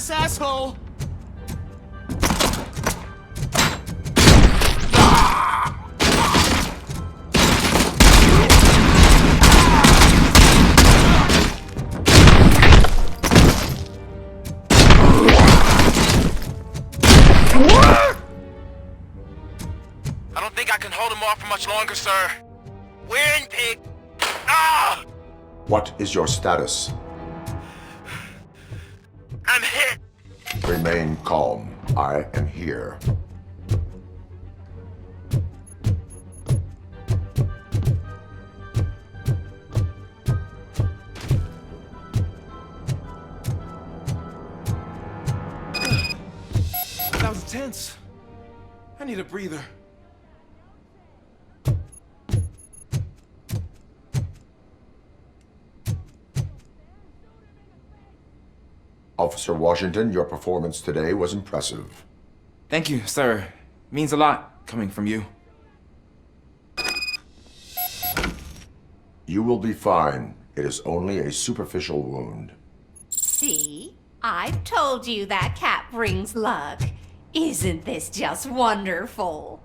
this asshole! I don't think I can hold him off for much longer, sir. Win, pig! Ah! What is your status? I'm hit! Remain calm. I am here. That was tense. I need a breather. Officer Washington, your performance today was impressive. Thank you, sir. Means a lot coming from you. You will be fine. It is only a superficial wound. See? I've told you that cat brings luck. Isn't this just wonderful?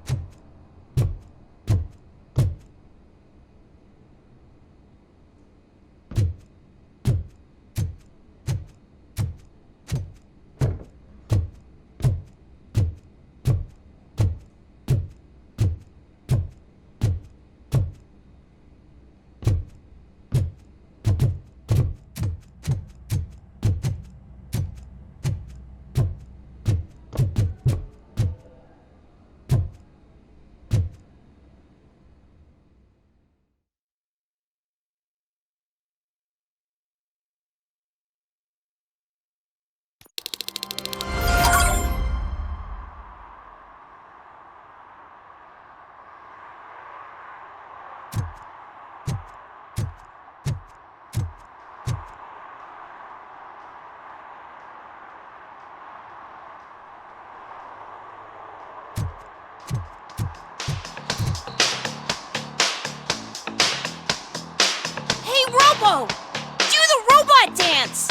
Robo! Do the robot dance!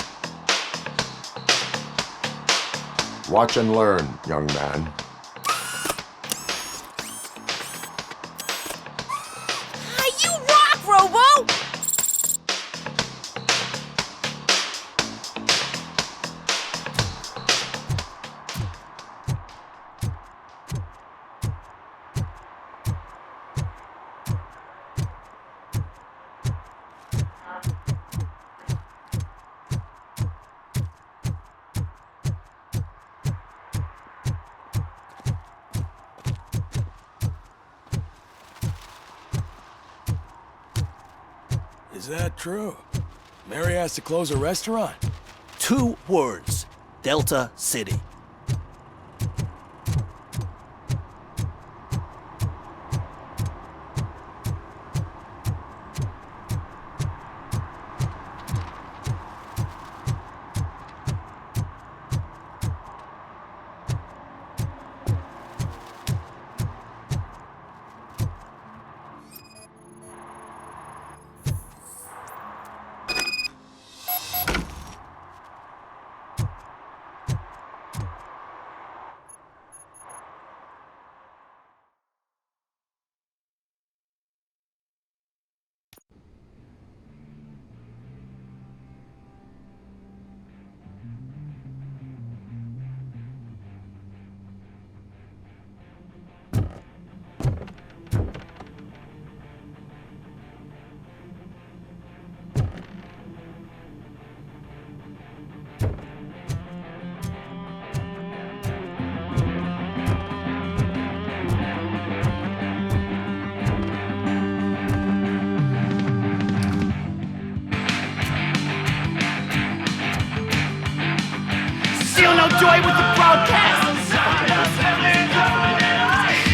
Watch and learn, young man. You rock, Robo! Is that true? Mary has to close a restaurant? 2 words. Delta City. Still no joy with the broadcast!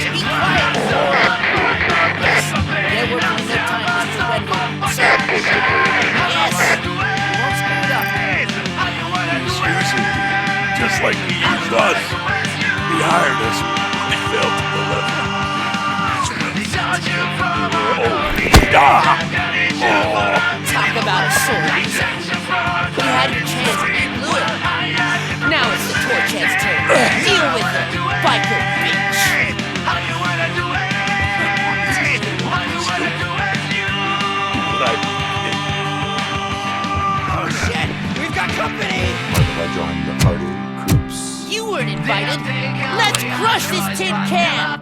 Be quiet! They're working their time, Mr. Redwood. Sir! Yes! Won't speed up. He's using you, just like he used us. He hired us, we failed to deliver. Talk about a sword. You had your chance and you blew it. Now by joining the party, creeps. You weren't invited. Let's crush this tin can.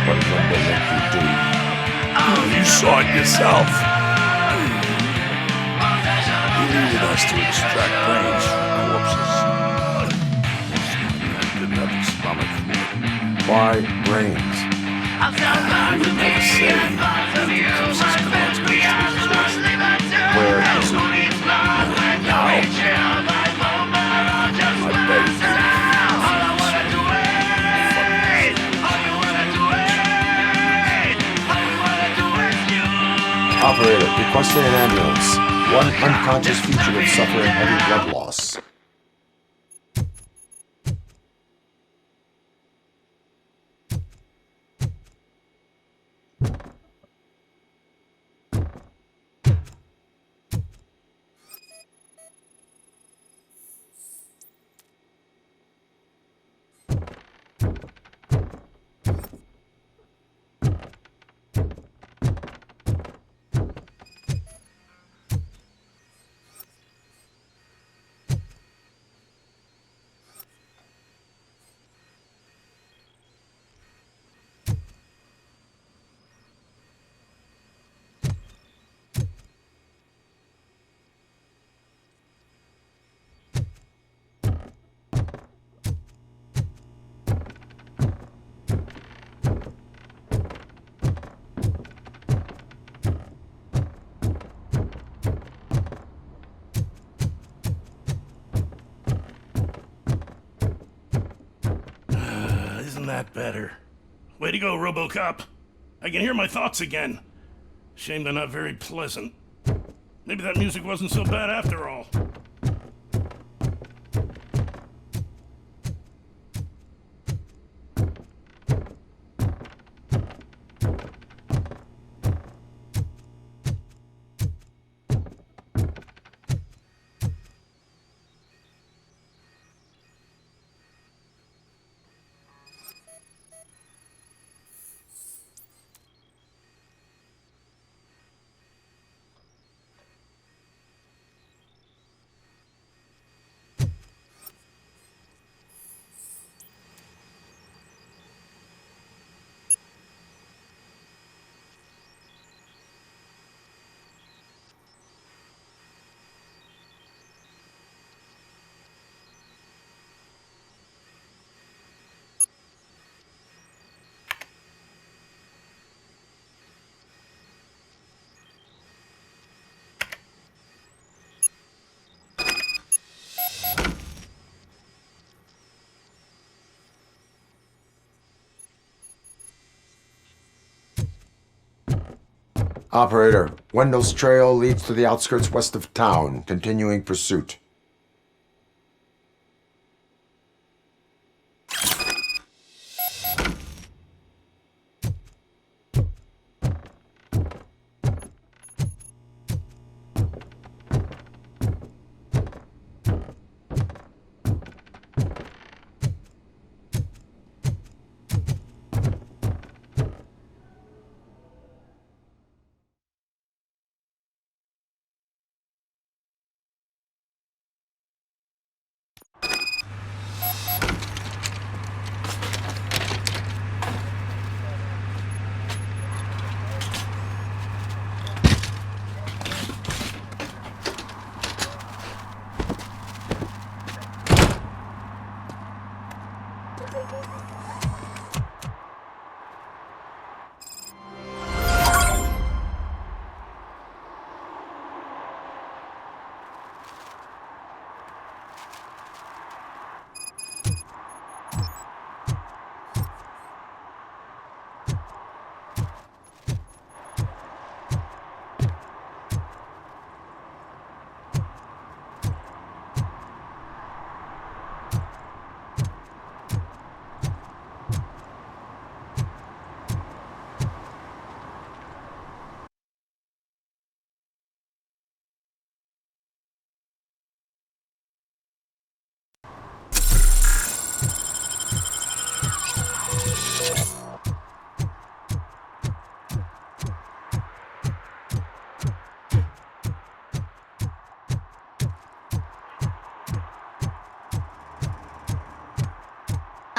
What did Rumble make you do? You saw it yourself. He needed us to extract brains from corpses. I didn't have the stomach for it. Why brains? He would never say he keeps his cards close to his chest. Where is he? Now, I bet you. Operator, requesting an ambulance. One unconscious fugitive suffering heavy blood loss. Isn't that better? Way to go, RoboCop. I can hear my thoughts again. Shame they're not very pleasant. Maybe that music wasn't so bad after all. Operator, Wendell's trail leads to the outskirts west of town, continuing pursuit.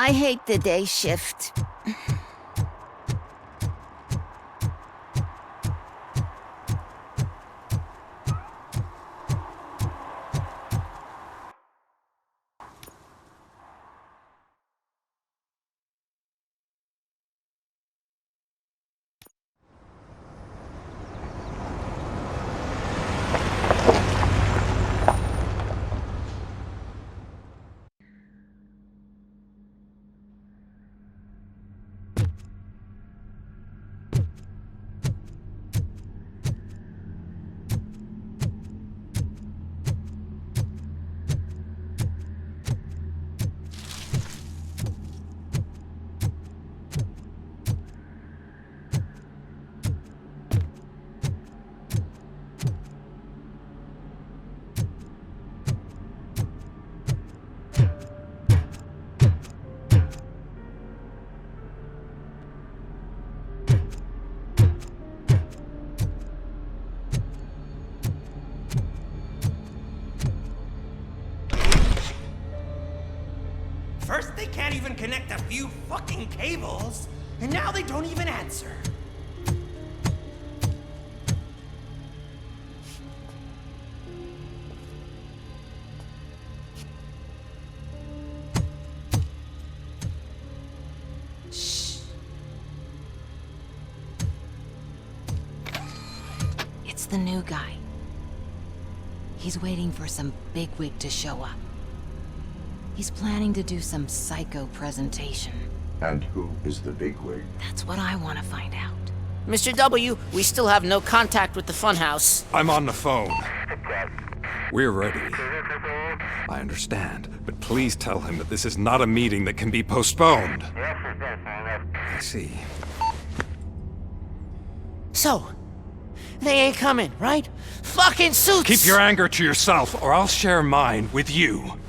I hate the day shift. First, they can't even connect a few fucking cables, and now they don't even answer. Shh. It's the new guy. He's waiting for some bigwig to show up. He's planning to do some psycho presentation. And who is the bigwig? That's what I want to find out. Mr. W, we still have no contact with the funhouse. I'm on the phone. We're ready. I understand, but please tell him that this is not a meeting that can be postponed. I see. So, they ain't coming, right? Fucking suits! Keep your anger to yourself, or I'll share mine with you.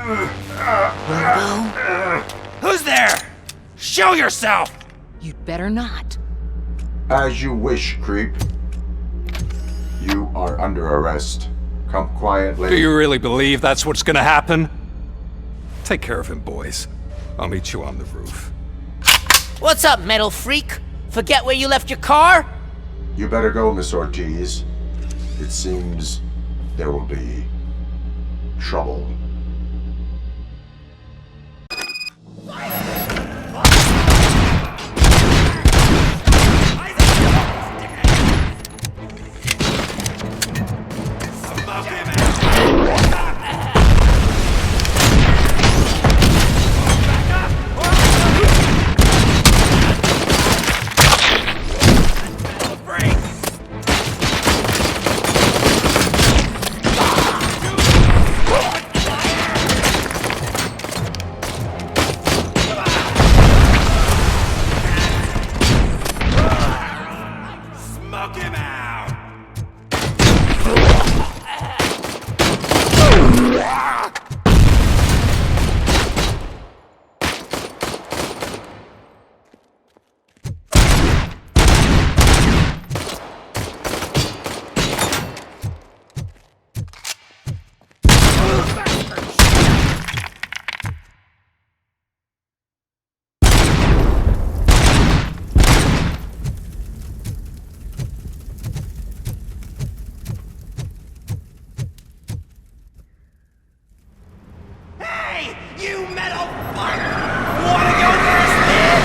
Robo? Who's there? Show yourself! You'd better not. As you wish, creep. You are under arrest. Come quietly. Do you really believe that's what's gonna happen? Take care of him, boys. I'll meet you on the roof. What's up, metal freak? Forget where you left your car? You better go, Miss Ortiz. It seems there will be trouble. You metal fuck! Wanna go first, man?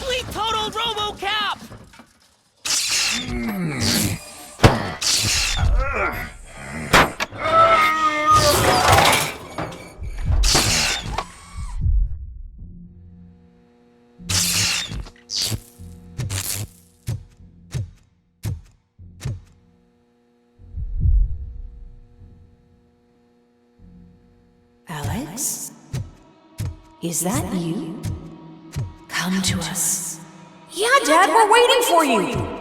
We totaled RoboCop! Alex? Is that you? Come to us. Yeah, Dad, we're waiting for you!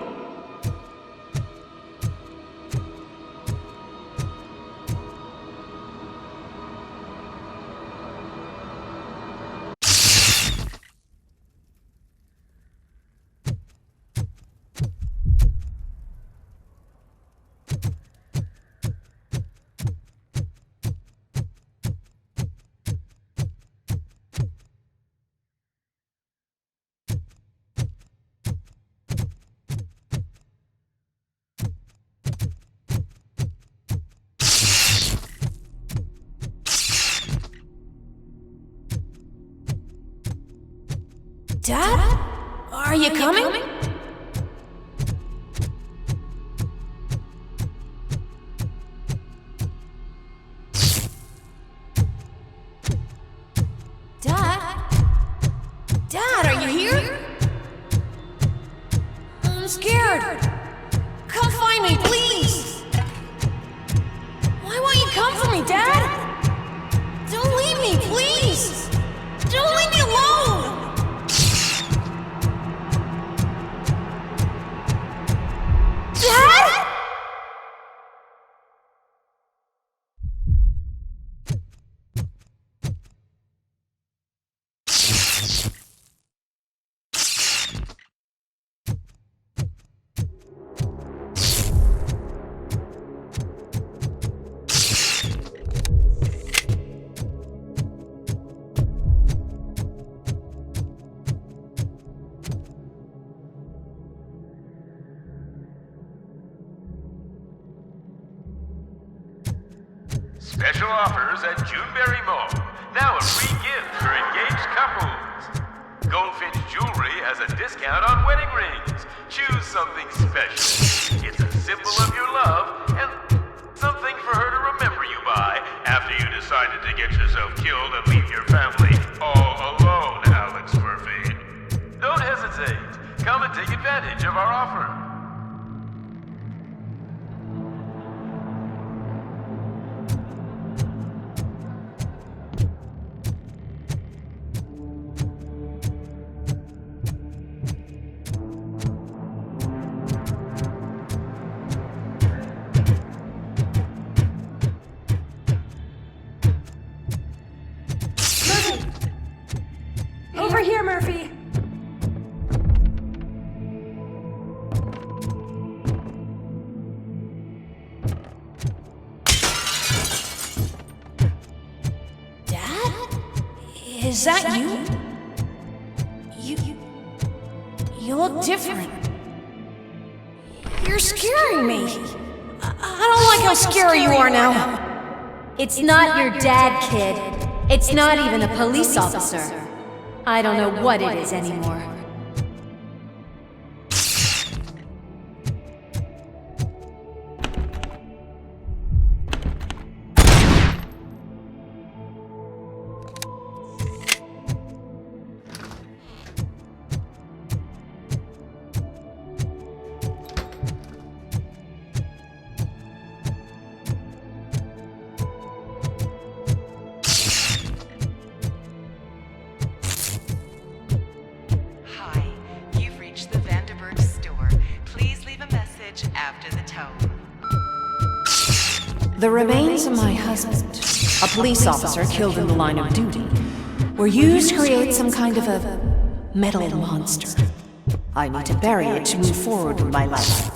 Dad? Are you coming? Dad? Dad, are you here? I'm scared. Come find me, please. Why won't you come for me, Dad? Don't leave me, please. Don't leave me alone. Dad? Special offers at Juneberry Mall. Now a free gift for engaged couples. Goldfinch Jewelry has a discount on wedding rings. Choose something special. It's a symbol of your love and something for her to remember you by after you decided to get yourself killed and leave your family all alone, Alex Murphy. Don't hesitate. Come and take advantage of our offer. Over here, Murphy. Dad? Is that you? You look different. You're scaring me. I don't like how scary you are now. It's not your dad, kid. It's not even a police officer. I don't know what it is anymore. The remains of my husband, a police officer killed in the line of duty, were used to create some kind of a metal monster. I need to bury it to move forward with my life.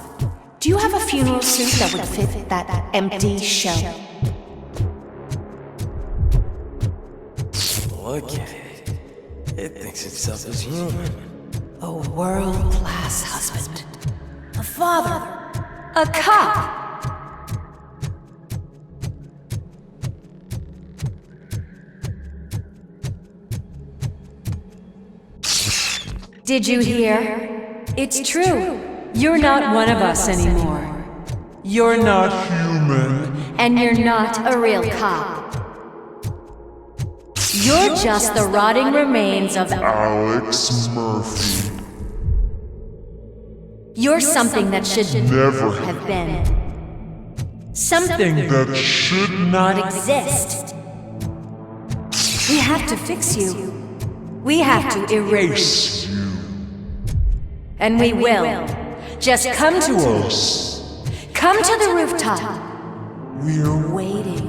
Do you have a funeral suit that would fit that empty shell? Look at it. It thinks itself as human. A world-class husband. A father. A cop. Did you hear? It's true. You're not one of us anymore. You're not human. And you're not a real cop. You're just the rotting remains of Alex Murphy. You're something that should never have been. Something that should not exist. We have to fix you. We have to erase you. And we will. Just come to us. Come to the rooftop. We're waiting.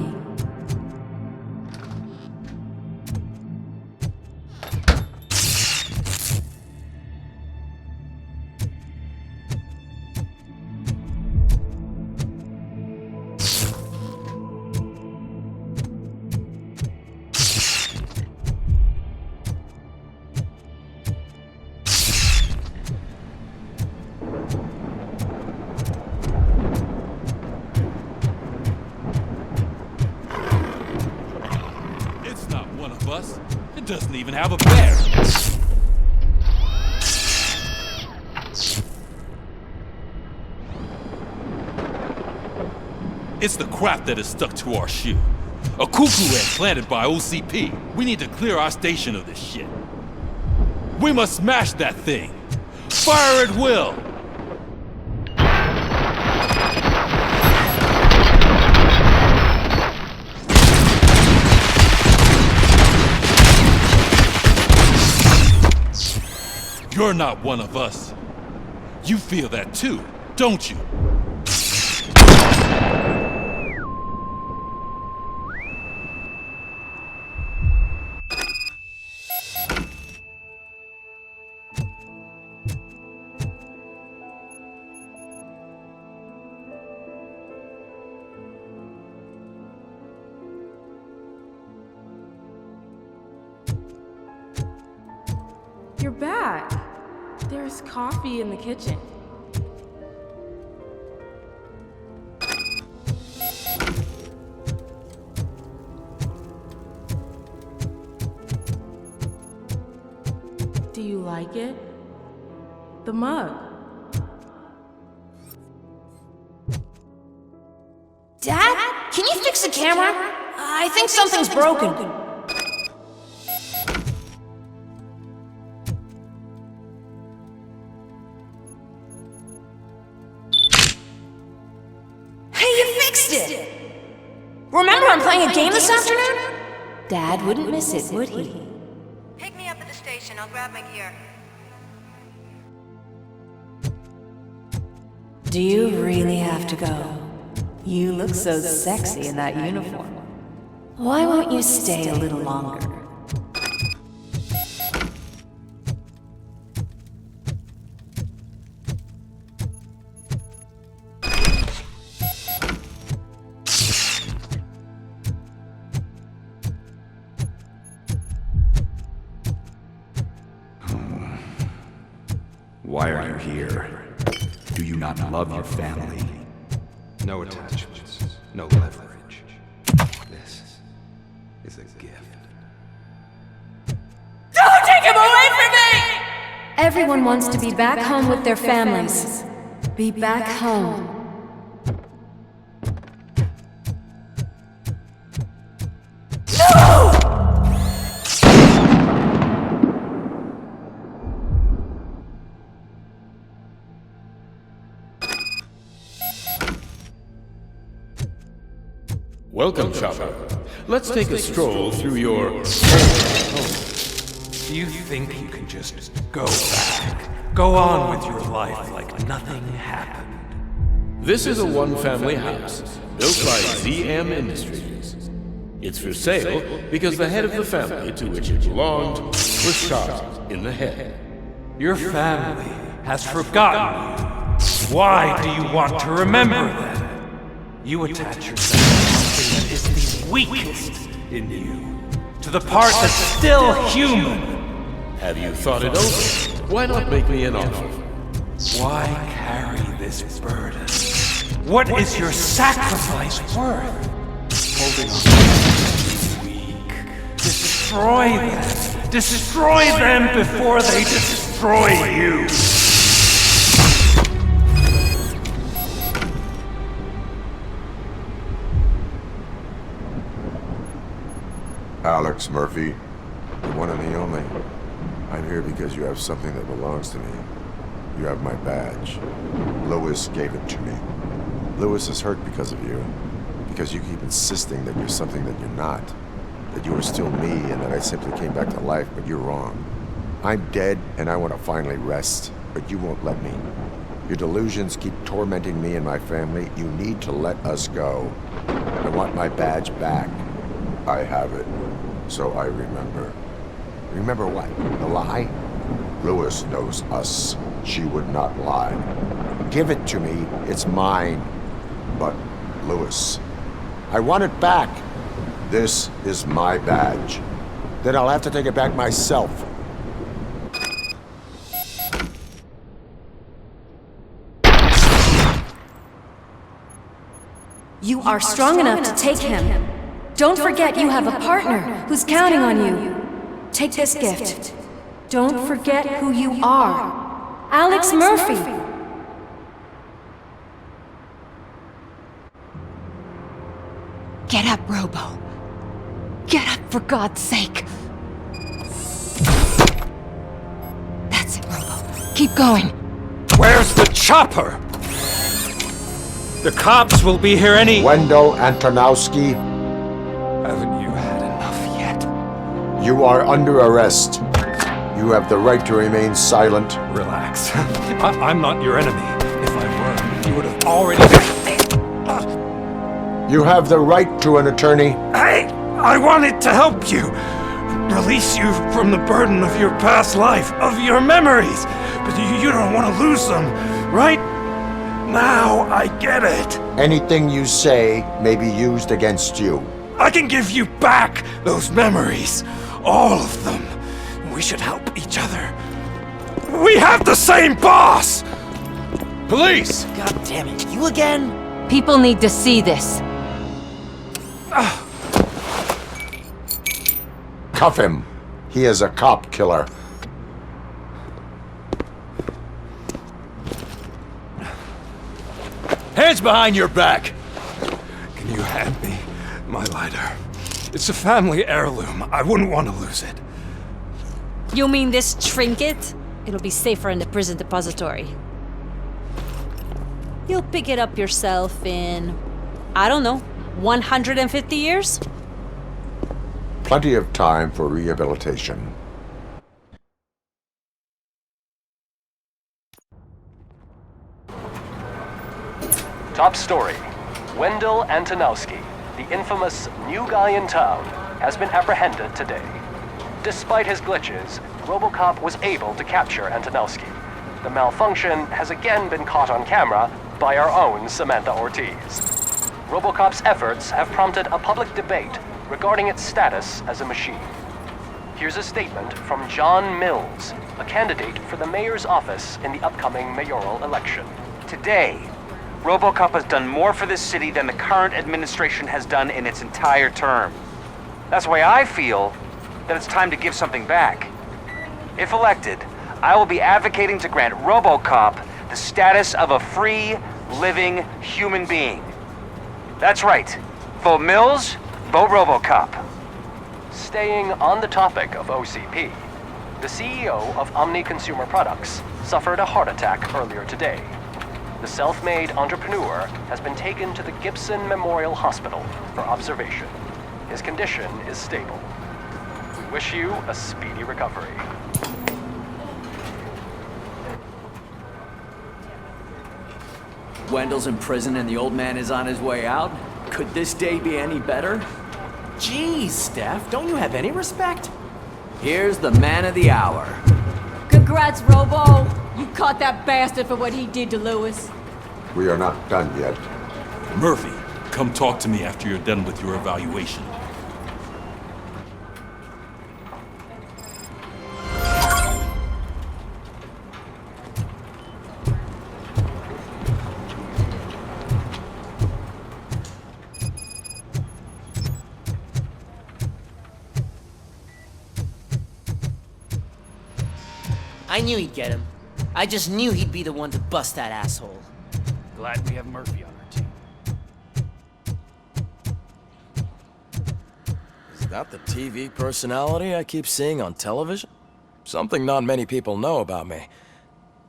It doesn't even have a bed. It's the crap that is stuck to our shoe. A cuckoo egg planted by OCP. We need to clear our station of this shit. We must smash that thing. Fire at will! You're not one of us. You feel that too, don't you? You're back. There's coffee in the kitchen. Do you like it? The mug. Dad? Can you fix the camera? I think something's broken. Remember I'm playing a game this afternoon? Dad wouldn't miss it, would he? Pick me up at the station. I'll grab my gear. Do you really have to go? You look so sexy in that uniform. Why won't you stay a little longer? Why are you here? Do you not love your family? No attachments, no leverage. This is a gift. Don't take him away from me! Everyone wants to be back home with their families. Be back home. Welcome, Chopper. Let's take a stroll through your... Do you think you can just go back? Go on with your life like nothing happened? This is a one-family house, built by ZM Industries. It's for sale because the head of the family to which it belonged was shot in the head. Your family has forgotten you. Why do you want to remember them? You attach yourself to something that is the weakest in you, to the part that's still human. Have you thought it over? Why not make me an offer? Why carry this burden? What is your sacrifice worth? Holding on to weak. Destroy them. Destroy them before they destroy you. Alex Murphy, the one and the only. I'm here because you have something that belongs to me. You have my badge. Lewis gave it to me. Lewis is hurt because of you. Because you keep insisting that you're something that you're not. That you are still me and that I simply came back to life, but you're wrong. I'm dead and I want to finally rest, but you won't let me. Your delusions keep tormenting me and my family. You need to let us go. I want my badge back. I have it. So I remember. Remember what? The lie? Lewis knows us. She would not lie. Give it to me. It's mine. But, Lewis, I want it back. This is my badge. Then I'll have to take it back myself. You are strong enough to take him. Don't forget you have a partner who's counting on you. Take this gift. Don't forget who you are. Alex Murphy. Get up, Robo. Get up, for God's sake. That's it, Robo. Keep going. Where's the chopper? The cops will be here any... Wendell Antonowski, Haven't you had enough yet? you are under arrest. You have the right to remain silent. Relax. I'm not your enemy. If I were, you would have already... You have the right to an attorney. I wanted to help you. Release you from the burden of your past life, of your memories. But you don't want to lose them, right? Now I get it. Anything you say may be used against you. I can give you back those memories. All of them. We should help each other. We have the same boss! Police! God damn it, you again? People need to see this. Cuff him. He is a cop killer. Hands behind your back! Can you hand me my lighter? It's a family heirloom. I wouldn't want to lose it. You mean this trinket? It'll be safer in the prison depository. You'll pick it up yourself in, I don't know, 150 years? Plenty of time for rehabilitation. Top story. Wendell Antonowski, the infamous new guy in town, has been apprehended today. Despite his glitches, RoboCop was able to capture Antonowski. The malfunction has again been caught on camera by our own Samantha Ortiz. RoboCop's efforts have prompted a public debate regarding its status as a machine. Here's a statement from John Mills, a candidate for the mayor's office in the upcoming mayoral election. Today, RoboCop has done more for this city than the current administration has done in its entire term. That's why I feel that it's time to give something back. If elected, I will be advocating to grant RoboCop the status of a free, living human being. That's right. Vote Mills, vote RoboCop. Staying on the topic of OCP, the CEO of Omni Consumer Products suffered a heart attack earlier today. The self-made entrepreneur has been taken to the Gibson Memorial Hospital for observation. His condition is stable. We wish you a speedy recovery. Wendell's in prison and the old man is on his way out? Could this day be any better? Jeez, Steph, don't you have any respect? Here's the man of the hour. Congrats, Robo! You caught that bastard for what he did to Lewis. We are not done yet. Murphy, come talk to me after you're done with your evaluation. I knew he'd get him. I just knew he'd be the one to bust that asshole. Glad we have Murphy on our team. Is that the TV personality I keep seeing on television? Something not many people know about me.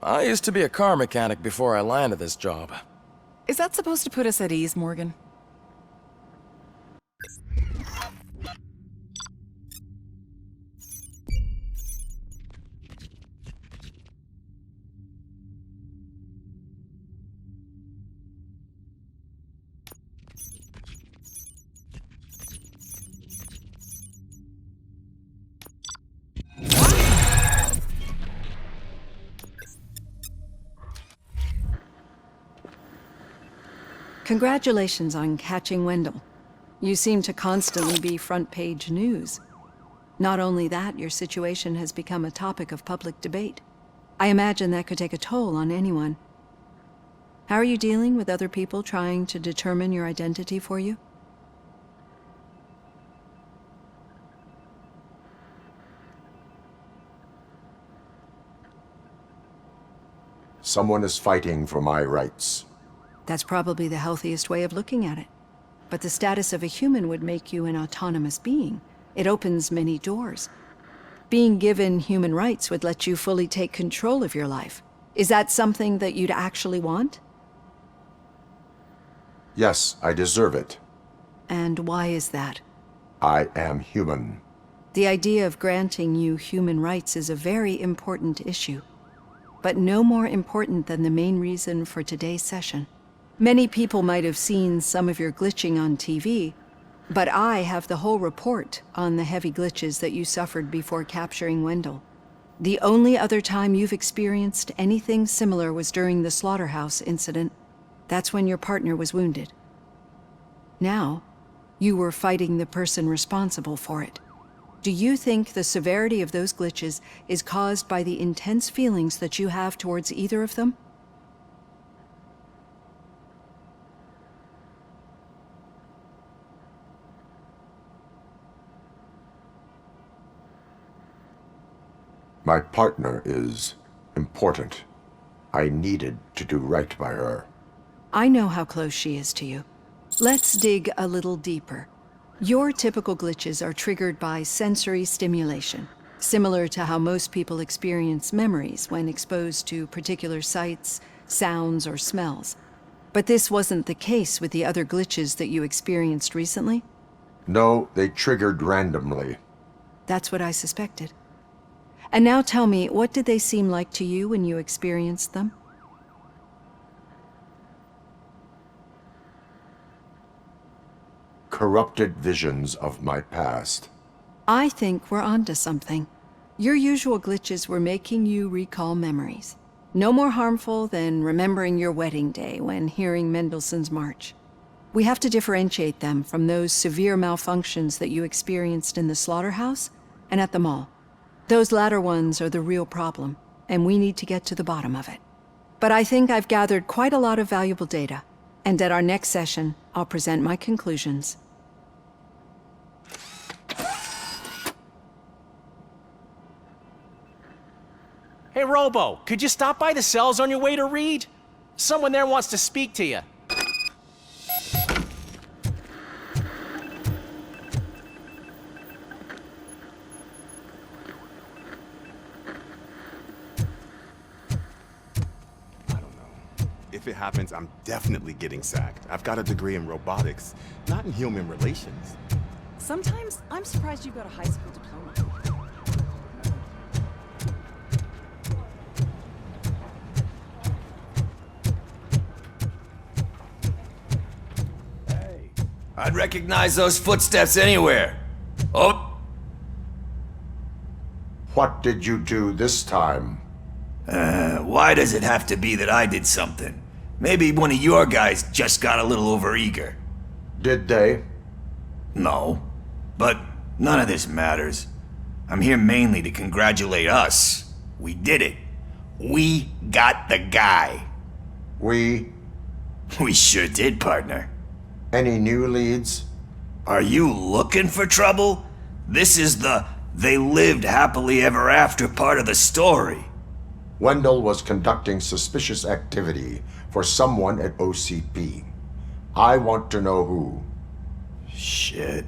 I used to be a car mechanic before I landed this job. Is that supposed to put us at ease, Morgan? Congratulations on catching Wendell. You seem to constantly be front-page news. Not only that, your situation has become a topic of public debate. I imagine that could take a toll on anyone. How are you dealing with other people trying to determine your identity for you? Someone is fighting for my rights. That's probably the healthiest way of looking at it. But the status of a human would make you an autonomous being. It opens many doors. Being given human rights would let you fully take control of your life. Is that something that you'd actually want? Yes, I deserve it. And why is that? I am human. The idea of granting you human rights is a very important issue, but no more important than the main reason for today's session. Many people might have seen some of your glitching on TV, but I have the whole report on the heavy glitches that you suffered before capturing Wendell. The only other time you've experienced anything similar was during the slaughterhouse incident. That's when your partner was wounded. Now, you were fighting the person responsible for it. Do you think the severity of those glitches is caused by the intense feelings that you have towards either of them? My partner is important. I needed to do right by her. I know how close she is to you. Let's dig a little deeper. Your typical glitches are triggered by sensory stimulation, similar to how most people experience memories when exposed to particular sights, sounds, or smells. But this wasn't the case with the other glitches that you experienced recently? No, they triggered randomly. That's what I suspected. And now tell me, what did they seem like to you when you experienced them? Corrupted visions of my past. I think we're onto something. Your usual glitches were making you recall memories. No more harmful than remembering your wedding day when hearing Mendelssohn's March. We have to differentiate them from those severe malfunctions that you experienced in the slaughterhouse and at the mall. Those latter ones are the real problem, and we need to get to the bottom of it. But I think I've gathered quite a lot of valuable data, and at our next session, I'll present my conclusions. Hey, Robo, could you stop by the cells on your way to Reed? Someone there wants to speak to you. If it happens, I'm definitely getting sacked. I've got a degree in robotics, not in human relations. Sometimes I'm surprised you got a high school diploma. I'd recognize those footsteps anywhere. Oh! What did you do this time? Why does it have to be that I did something? Maybe one of your guys just got a little overeager. Did they? No. But none of this matters. I'm here mainly to congratulate us. We did it. We got the guy. We sure did, partner. Any new leads? Are you looking for trouble? This is the "they lived happily ever after" part of the story. Wendell was conducting suspicious activity for someone at OCP. I want to know who. Shit.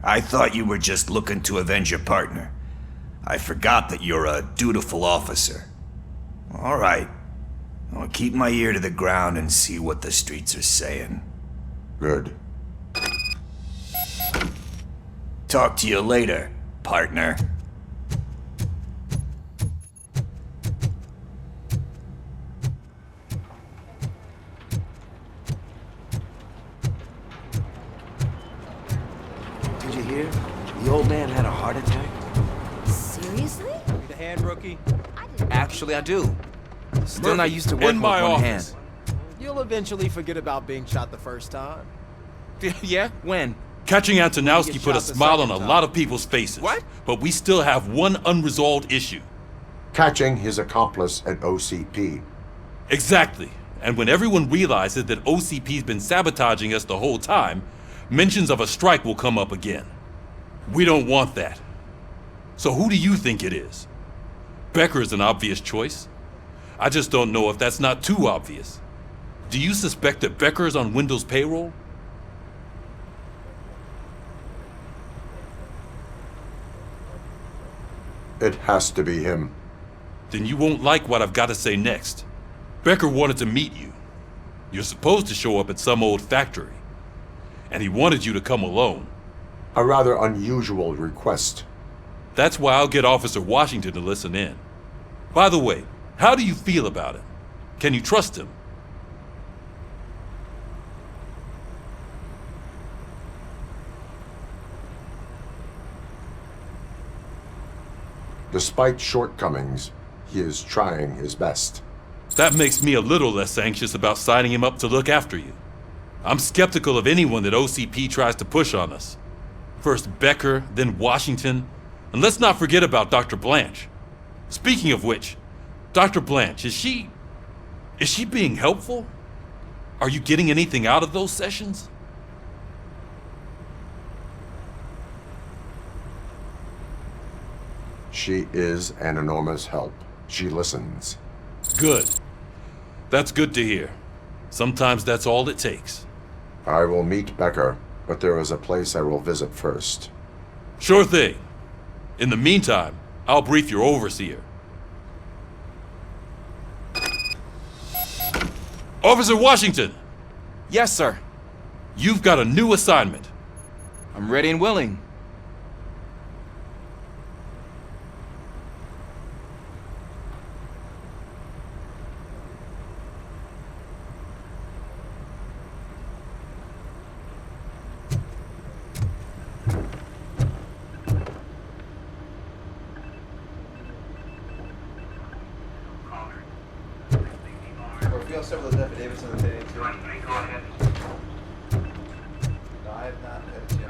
I thought you were just looking to avenge your partner. I forgot that you're a dutiful officer. All right. I'll keep my ear to the ground and see what the streets are saying. Good. Talk to you later, partner. Did you hear? The old man had a heart attack. Seriously? Need a hand, rookie? Actually, I do. Still not Murphy, used to working in with my one office. hand. You'll eventually forget about being shot the first time. Yeah? When? Catching Antonowski put a shot the smile on a second lot time. of people's faces. What? But we still have one unresolved issue. Catching his accomplice at OCP. Exactly. And when everyone realizes that OCP's been sabotaging us the whole time, mentions of a strike will come up again. We don't want that. So who do you think it is? Becker is an obvious choice. I just don't know if that's not too obvious. Do you suspect that Becker is on Wendell's payroll? It has to be him. Then you won't like what I've got to say next. Becker wanted to meet you. You're supposed to show up at some old factory. And he wanted you to come alone. A rather unusual request. That's why I'll get Officer Washington to listen in. By the way, how do you feel about it? Can you trust him? Despite shortcomings, he is trying his best. That makes me a little less anxious about signing him up to look after you. I'm skeptical of anyone that OCP tries to push on us. First Becker, then Washington, and let's not forget about Dr. Blanche. Speaking of which, Dr. Blanche, is she being helpful? Are you getting anything out of those sessions? She is an enormous help. She listens. Good. That's good to hear. Sometimes that's all it takes. I will meet Becker, but there is a place I will visit first. Sure thing. In the meantime, I'll brief your overseer. Officer Washington! Yes, sir. You've got a new assignment. I'm ready and willing. Several of those affidavits on the day too. No, I have not had a chance.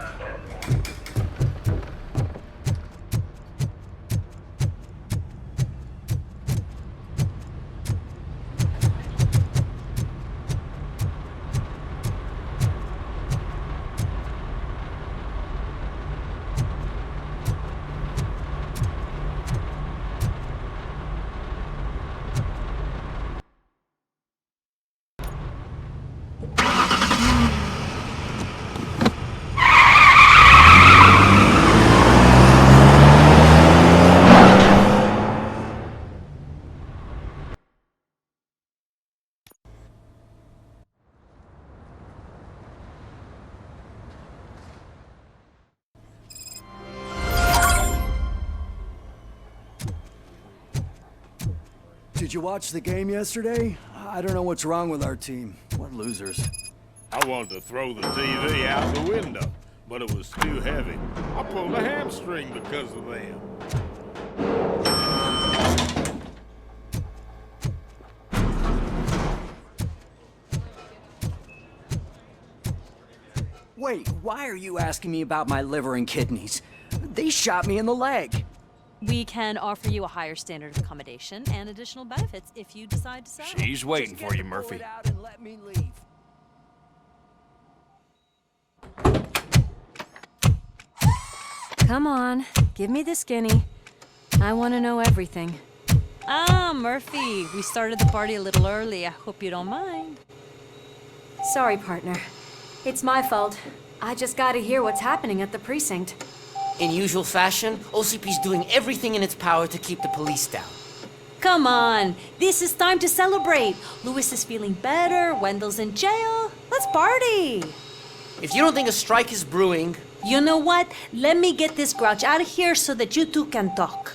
Did you watch the game yesterday? I don't know what's wrong with our team. What losers. I wanted to throw the TV out the window, but it was too heavy. I pulled a hamstring because of them. Wait, why are you asking me about my liver and kidneys? They shot me in the leg. We can offer you a higher standard of accommodation and additional benefits if you decide to settle. She's waiting for you, Murphy. Out and let me leave. Come on, give me the skinny. I want to know everything. Ah, Murphy, we started the party a little early. I hope you don't mind. Sorry, partner. It's my fault. I just gotta hear what's happening at the precinct. In usual fashion, OCP's doing everything in its power to keep the police down. Come on, this is time to celebrate. Louis is feeling better, Wendell's in jail. Let's party. If you don't think a strike is brewing... You know what? Let me get this grouch out of here so that you two can talk.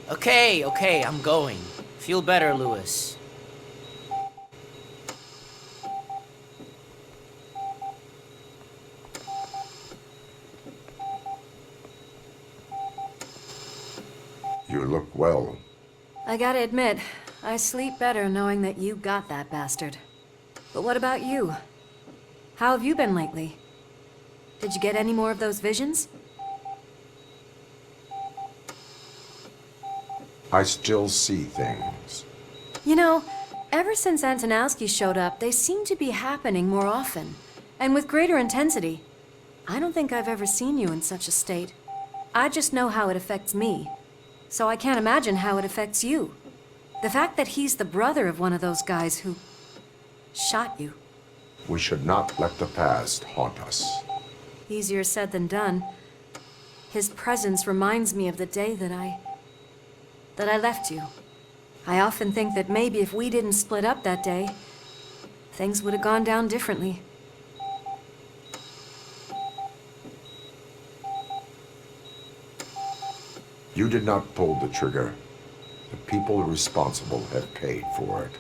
Okay, I'm going. Feel better, Louis. You look well. I gotta admit, I sleep better knowing that you got that bastard. But what about you? How have you been lately? Did you get any more of those visions? I still see things. You know, ever since Antonowski showed up, they seem to be happening more often, and with greater intensity. I don't think I've ever seen you in such a state. I just know how it affects me, so I can't imagine how it affects you. The fact that he's the brother of one of those guys who shot you. We should not let the past haunt us. Easier said than done. His presence reminds me of the day that I that I left you. I often think that maybe if we didn't split up that day, things would have gone down differently. You did not pull the trigger. The people responsible have paid for it.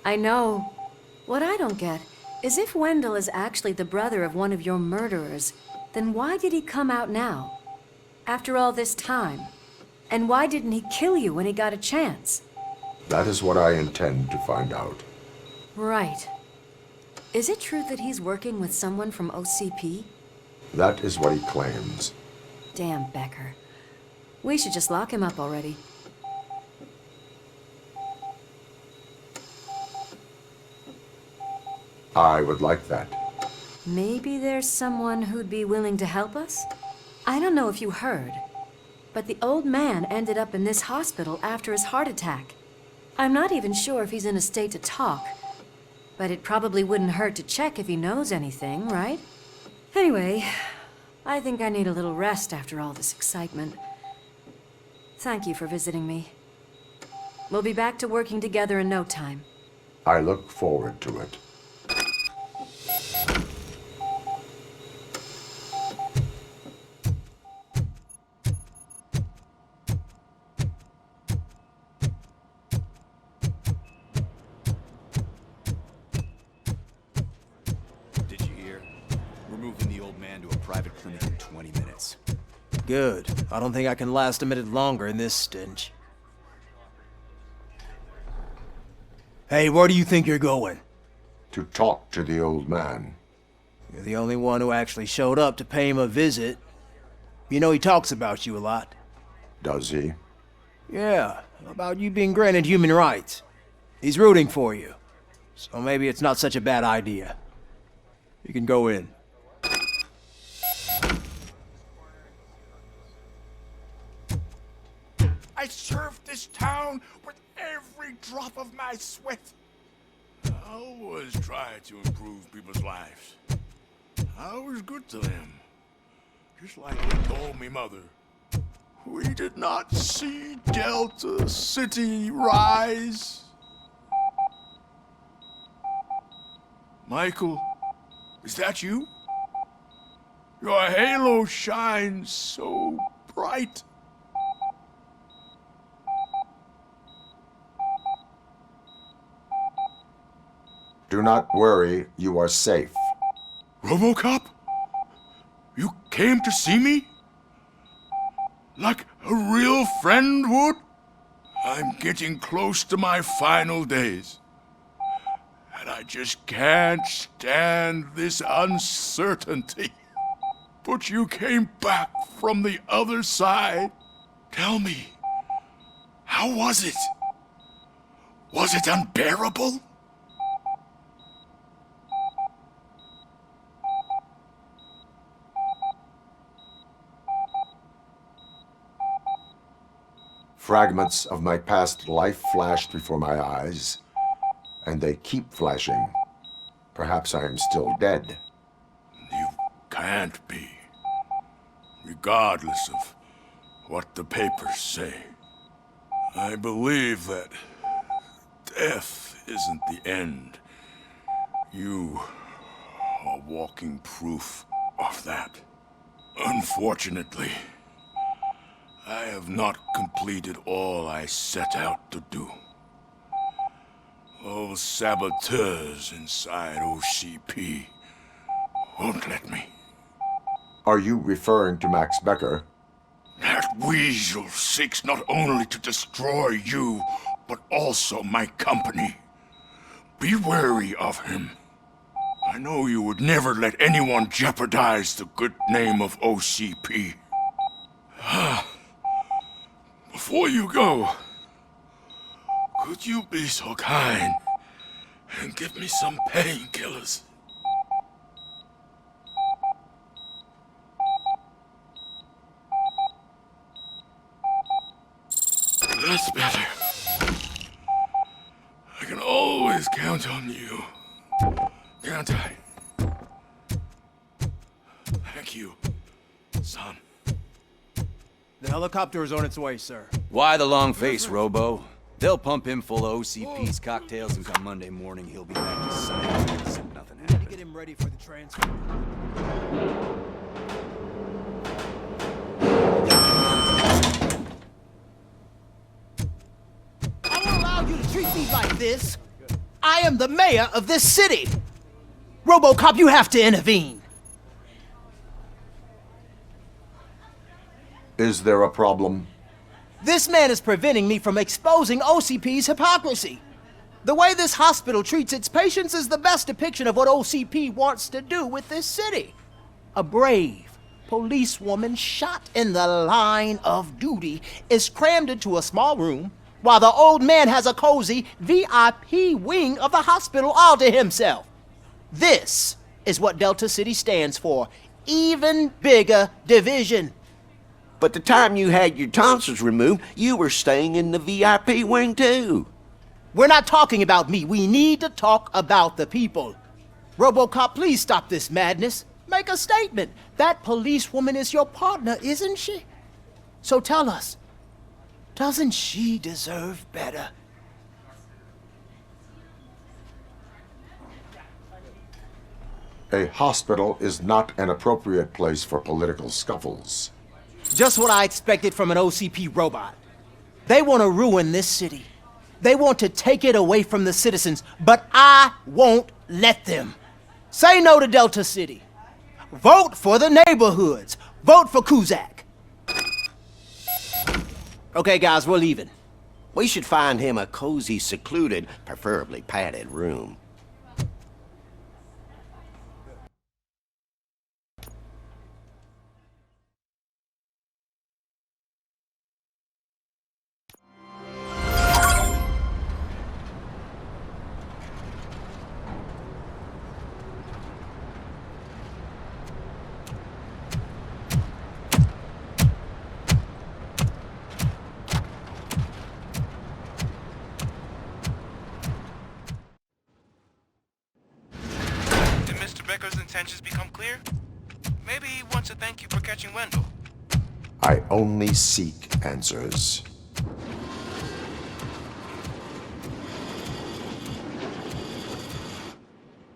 I know. What I don't get is if Wendell is actually the brother of one of your murderers, then why did he come out now? After all this time? And why didn't he kill you when he got a chance? That is what I intend to find out. Right. Is it true that he's working with someone from OCP? That is what he claims. Damn Becker. We should just lock him up already. I would like that. Maybe there's someone who'd be willing to help us? I don't know if you heard, but the old man ended up in this hospital after his heart attack. I'm not even sure if he's in a state to talk, but it probably wouldn't hurt to check if he knows anything, right? Anyway, I think I need a little rest after all this excitement. Thank you for visiting me. We'll be back to working together in no time. I look forward to it. Did you hear? We're moving the old man to a private clinic in 20 minutes. Good. I don't think I can last a minute longer in this stench. Hey, where do you think you're going? To talk to the old man. You're the only one who actually showed up to pay him a visit. You know he talks about you a lot. Does he? Yeah, about you being granted human rights. He's rooting for you. So maybe it's not such a bad idea. You can go in. I served this town with every drop of my sweat. I always tried to improve people's lives. I was good to them. Just like they told me, Mother. We did not see Delta City rise. Michael, is that you? Your halo shines so bright. Do not worry, you are safe. RoboCop? You came to see me? Like a real friend would? I'm getting close to my final days. And I just can't stand this uncertainty. But you came back from the other side. Tell me, how was it? Was it unbearable? Fragments of my past life flashed before my eyes, and they keep flashing. Perhaps I am still dead. You can't be. Regardless of what the papers say. I believe that death isn't the end. You are walking proof of that. Unfortunately, I have not completed all I set out to do. Those saboteurs inside OCP won't let me. Are you referring to Max Becker? That weasel seeks not only to destroy you, but also my company. Be wary of him. I know you would never let anyone jeopardize the good name of OCP. Before you go, could you be so kind and give me some painkillers? That's better. I can always count on you, can't I? Thank you, son. The helicopter is on its way, sir. Why the long face, Robo? They'll pump him full of OCP's cocktails, and come Monday morning, he'll be back to science as if nothing We need to happened. get him ready for the transfer. I won't allow you to treat me like this. I am the mayor of this city. RoboCop, you have to intervene. Is there a problem? This man is preventing me from exposing OCP's hypocrisy. The way this hospital treats its patients is the best depiction of what OCP wants to do with this city. A brave policewoman shot in the line of duty is crammed into a small room while the old man has a cozy VIP wing of the hospital all to himself. This is what Delta City stands for. Even bigger division. But the time you had your tonsils removed, you were staying in the VIP wing too. We're not talking about me. We need to talk about the people. RoboCop, please stop this madness. Make a statement. That policewoman is your partner, isn't she? So tell us, doesn't she deserve better? A hospital is not an appropriate place for political scuffles. Just what I expected from an OCP robot. They want to ruin this city. They want to take it away from the citizens, but I won't let them. Say no to Delta City. Vote for the neighborhoods. Vote for Kuzak. Okay, guys, we're leaving. We should find him a cozy, secluded, preferably padded room. Intentions become clear? Maybe he wants to thank you for catching Wendell. I only seek answers.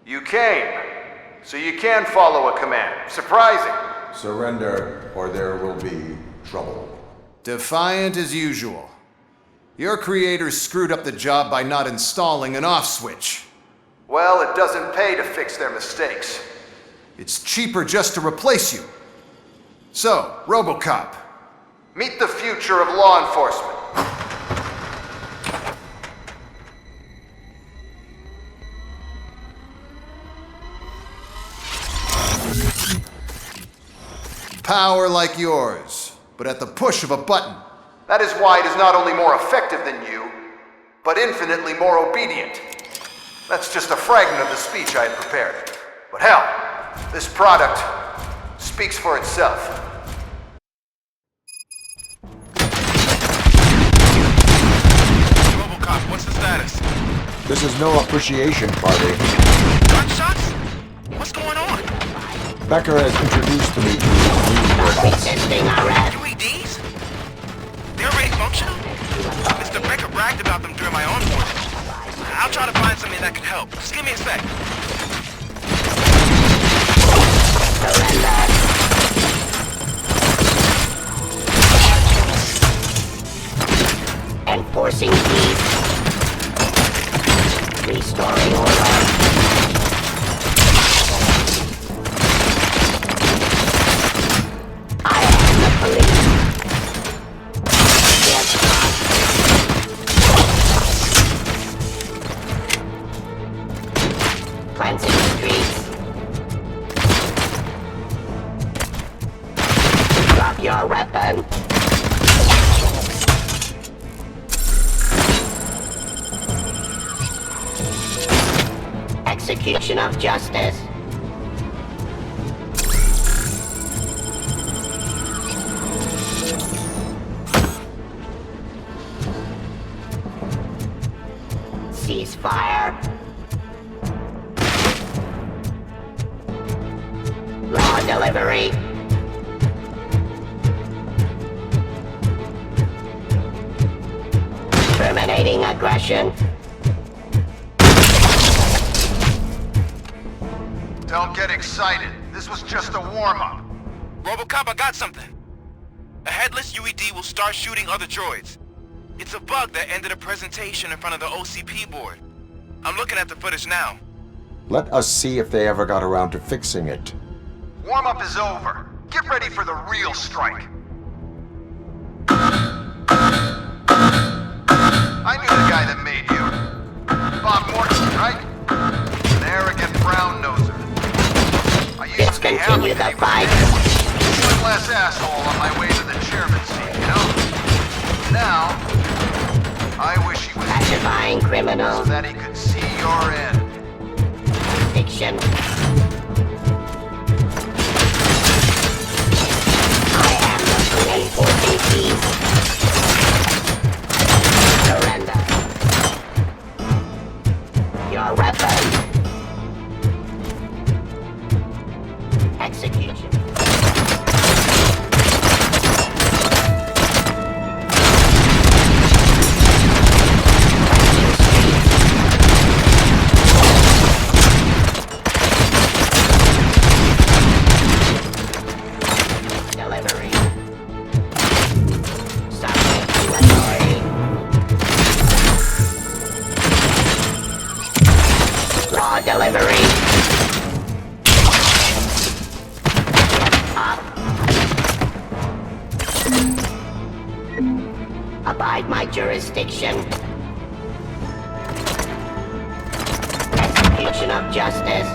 You came, so you can follow a command. Surprising. Surrender, or there will be trouble. Defiant as usual. Your creators screwed up the job by not installing an off switch. Well, it doesn't pay to fix their mistakes. It's cheaper just to replace you. So, RoboCop, meet the future of law enforcement. Power like yours, but at the push of a button. That is why it is not only more effective than you, but infinitely more obedient. That's just a fragment of the speech I had prepared. But hell, this product speaks for itself. RoboCop, what's the status? This is no appreciation party. Gunshots? What's going on? Becker has introduced me to UEDs? They're already functional? Mr. Becker bragged about them during my onboarding. I'll try to find something that could help. Just give me a sec. Enforcing peace. Restoring order. I am the police. Yes, cleansing the streets. Drop your weapon. Execution of justice. Ceasefire. Law delivery. aggression. Don't get excited. This was just a warm-up. RoboCop, I got something. A headless UED will start shooting other droids. It's a bug that ended a presentation in front of the OCP board. I'm looking at the footage now. Let us see if they ever got around to fixing it. Warm-up is over. Get ready for the real strike. I knew the guy that made you. Bob Morton, right? An arrogant brown-noser. I used to be happy that he was one less asshole on my way to the chairman's seat, you know? Now, I wish he was Pacifying criminals. so that he could see your end. Fiction. Enforcing peace. Surrender. Your weapon. Execution. Delivery. Raw delivery. Up. Abide my jurisdiction. Execution of justice.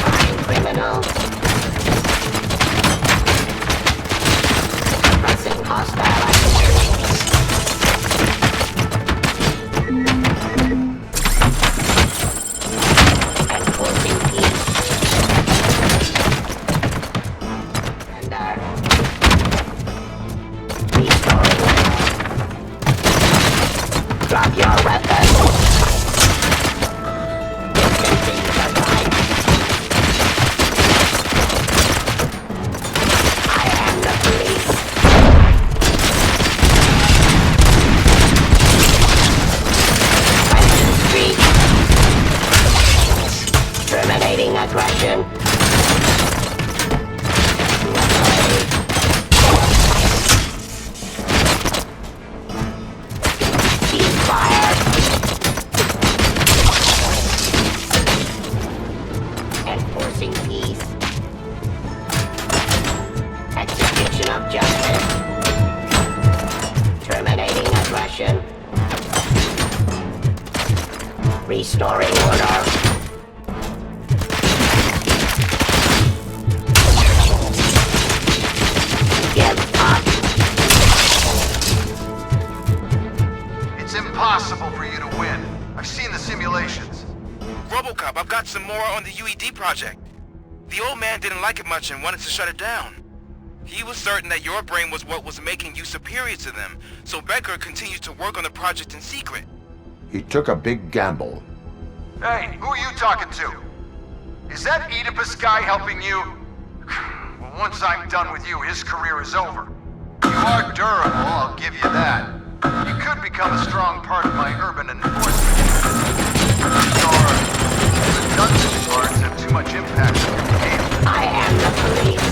Fine criminal. Pressing hostile activity. Enforcing peace. And restoring order. Drop your weapon. Distancing survive. I am the police. Street. Terminating aggression. Ceasefire. Enforcing peace. Execution of justice. Terminating aggression. Restoring order. Give up. It's impossible for you to win. I've seen the simulations. RoboCop, I've got some more on the UED project. The old man didn't like it much and wanted to shut it down. He was certain that your brain was what was making you superior to them, so Becker continued to work on the project in secret. He took a big gamble. Hey, who are you talking to? Is that Oedipus guy helping you? Well, once I'm done with you, his career is over. You are durable, I'll give you that. You could become a strong part of my urban enforcement. Your redundant parts have too much impact on your behavior. I am the police.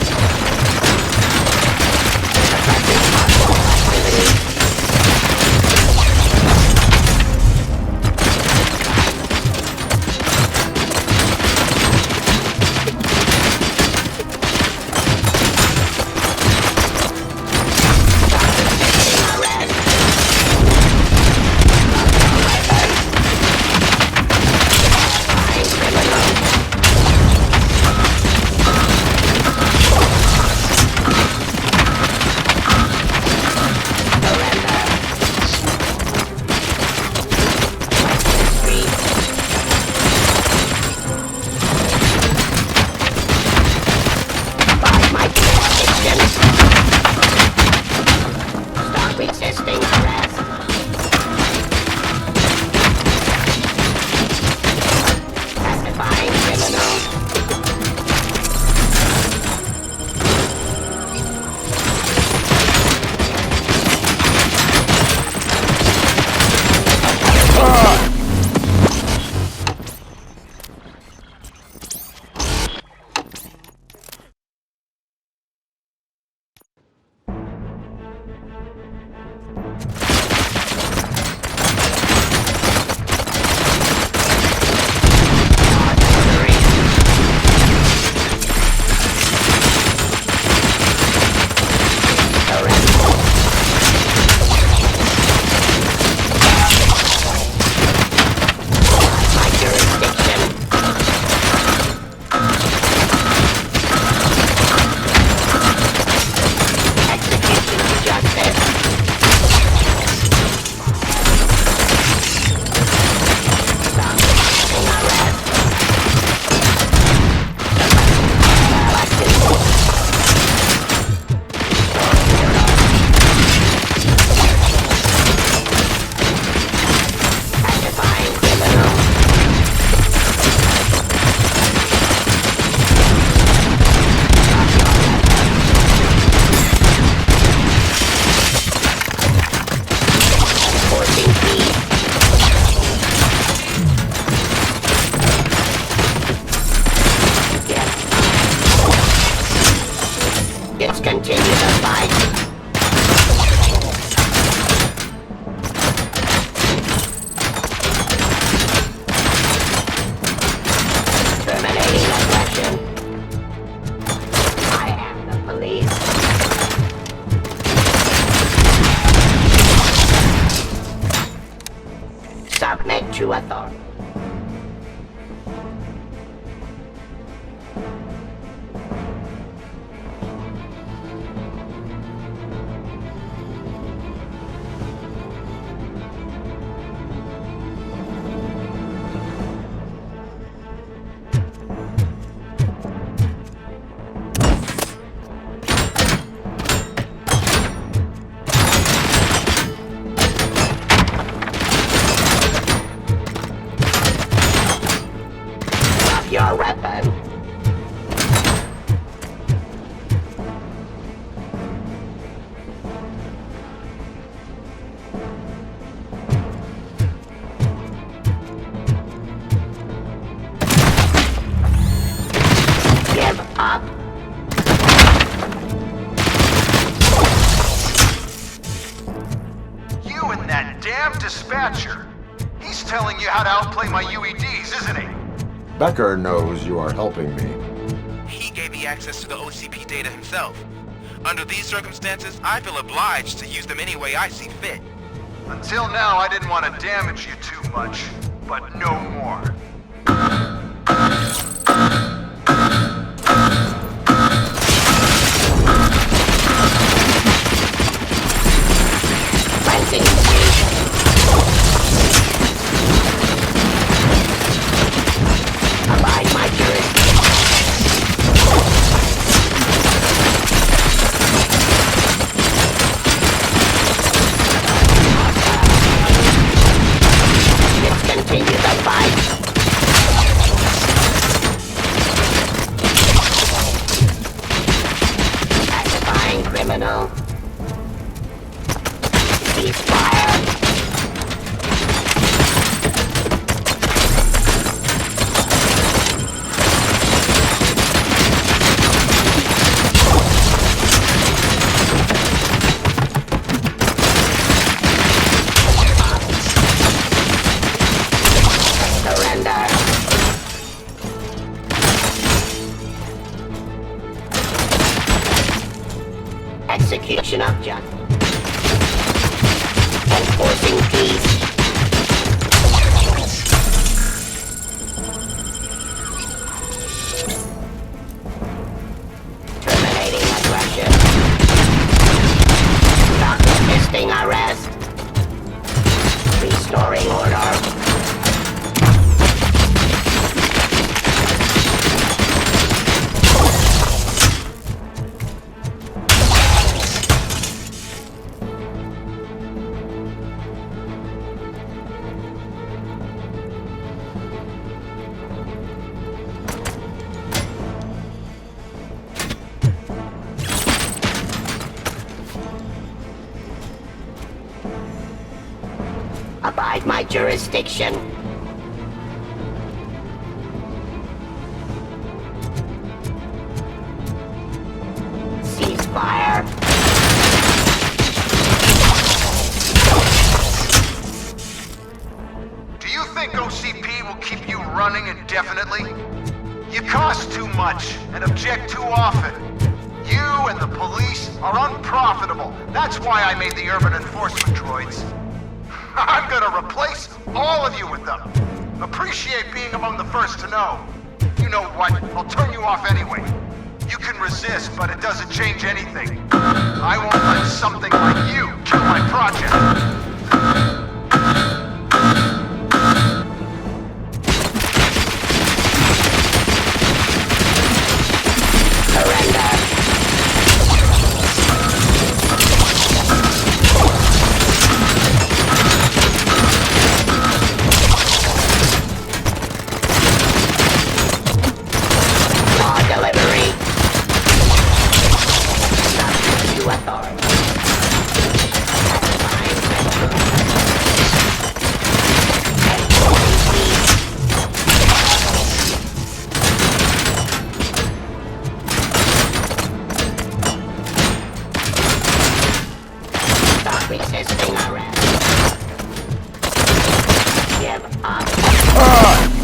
Let's continue the fight. Terminating aggression. I am the police. Submit to authority. Your weapon. Give up. You and that damn dispatcher. He's telling you how to outplay my UEDs, isn't he? Becker knows you are helping me. He gave me access to the OCP data himself. Under these circumstances, I feel obliged to use them any way I see fit. Until now, I didn't want to damage you too much, but no more. Abide my jurisdiction. Let's continue the fight. Pacifying criminal. Cease fire. Execution of justice. Enforcing peace. Terminating aggression. Stop resisting arrest. Restoring order. Abide my jurisdiction. Cease fire. running indefinitely? You cost too much and object too often. You and the police are unprofitable. That's why I made the urban enforcement droids. I'm gonna replace all of you with them. Appreciate being among the first to know. You know what? I'll turn you off anyway. You can resist, but it doesn't change anything. I won't let something like you kill my project. Resisting arrest. Give up.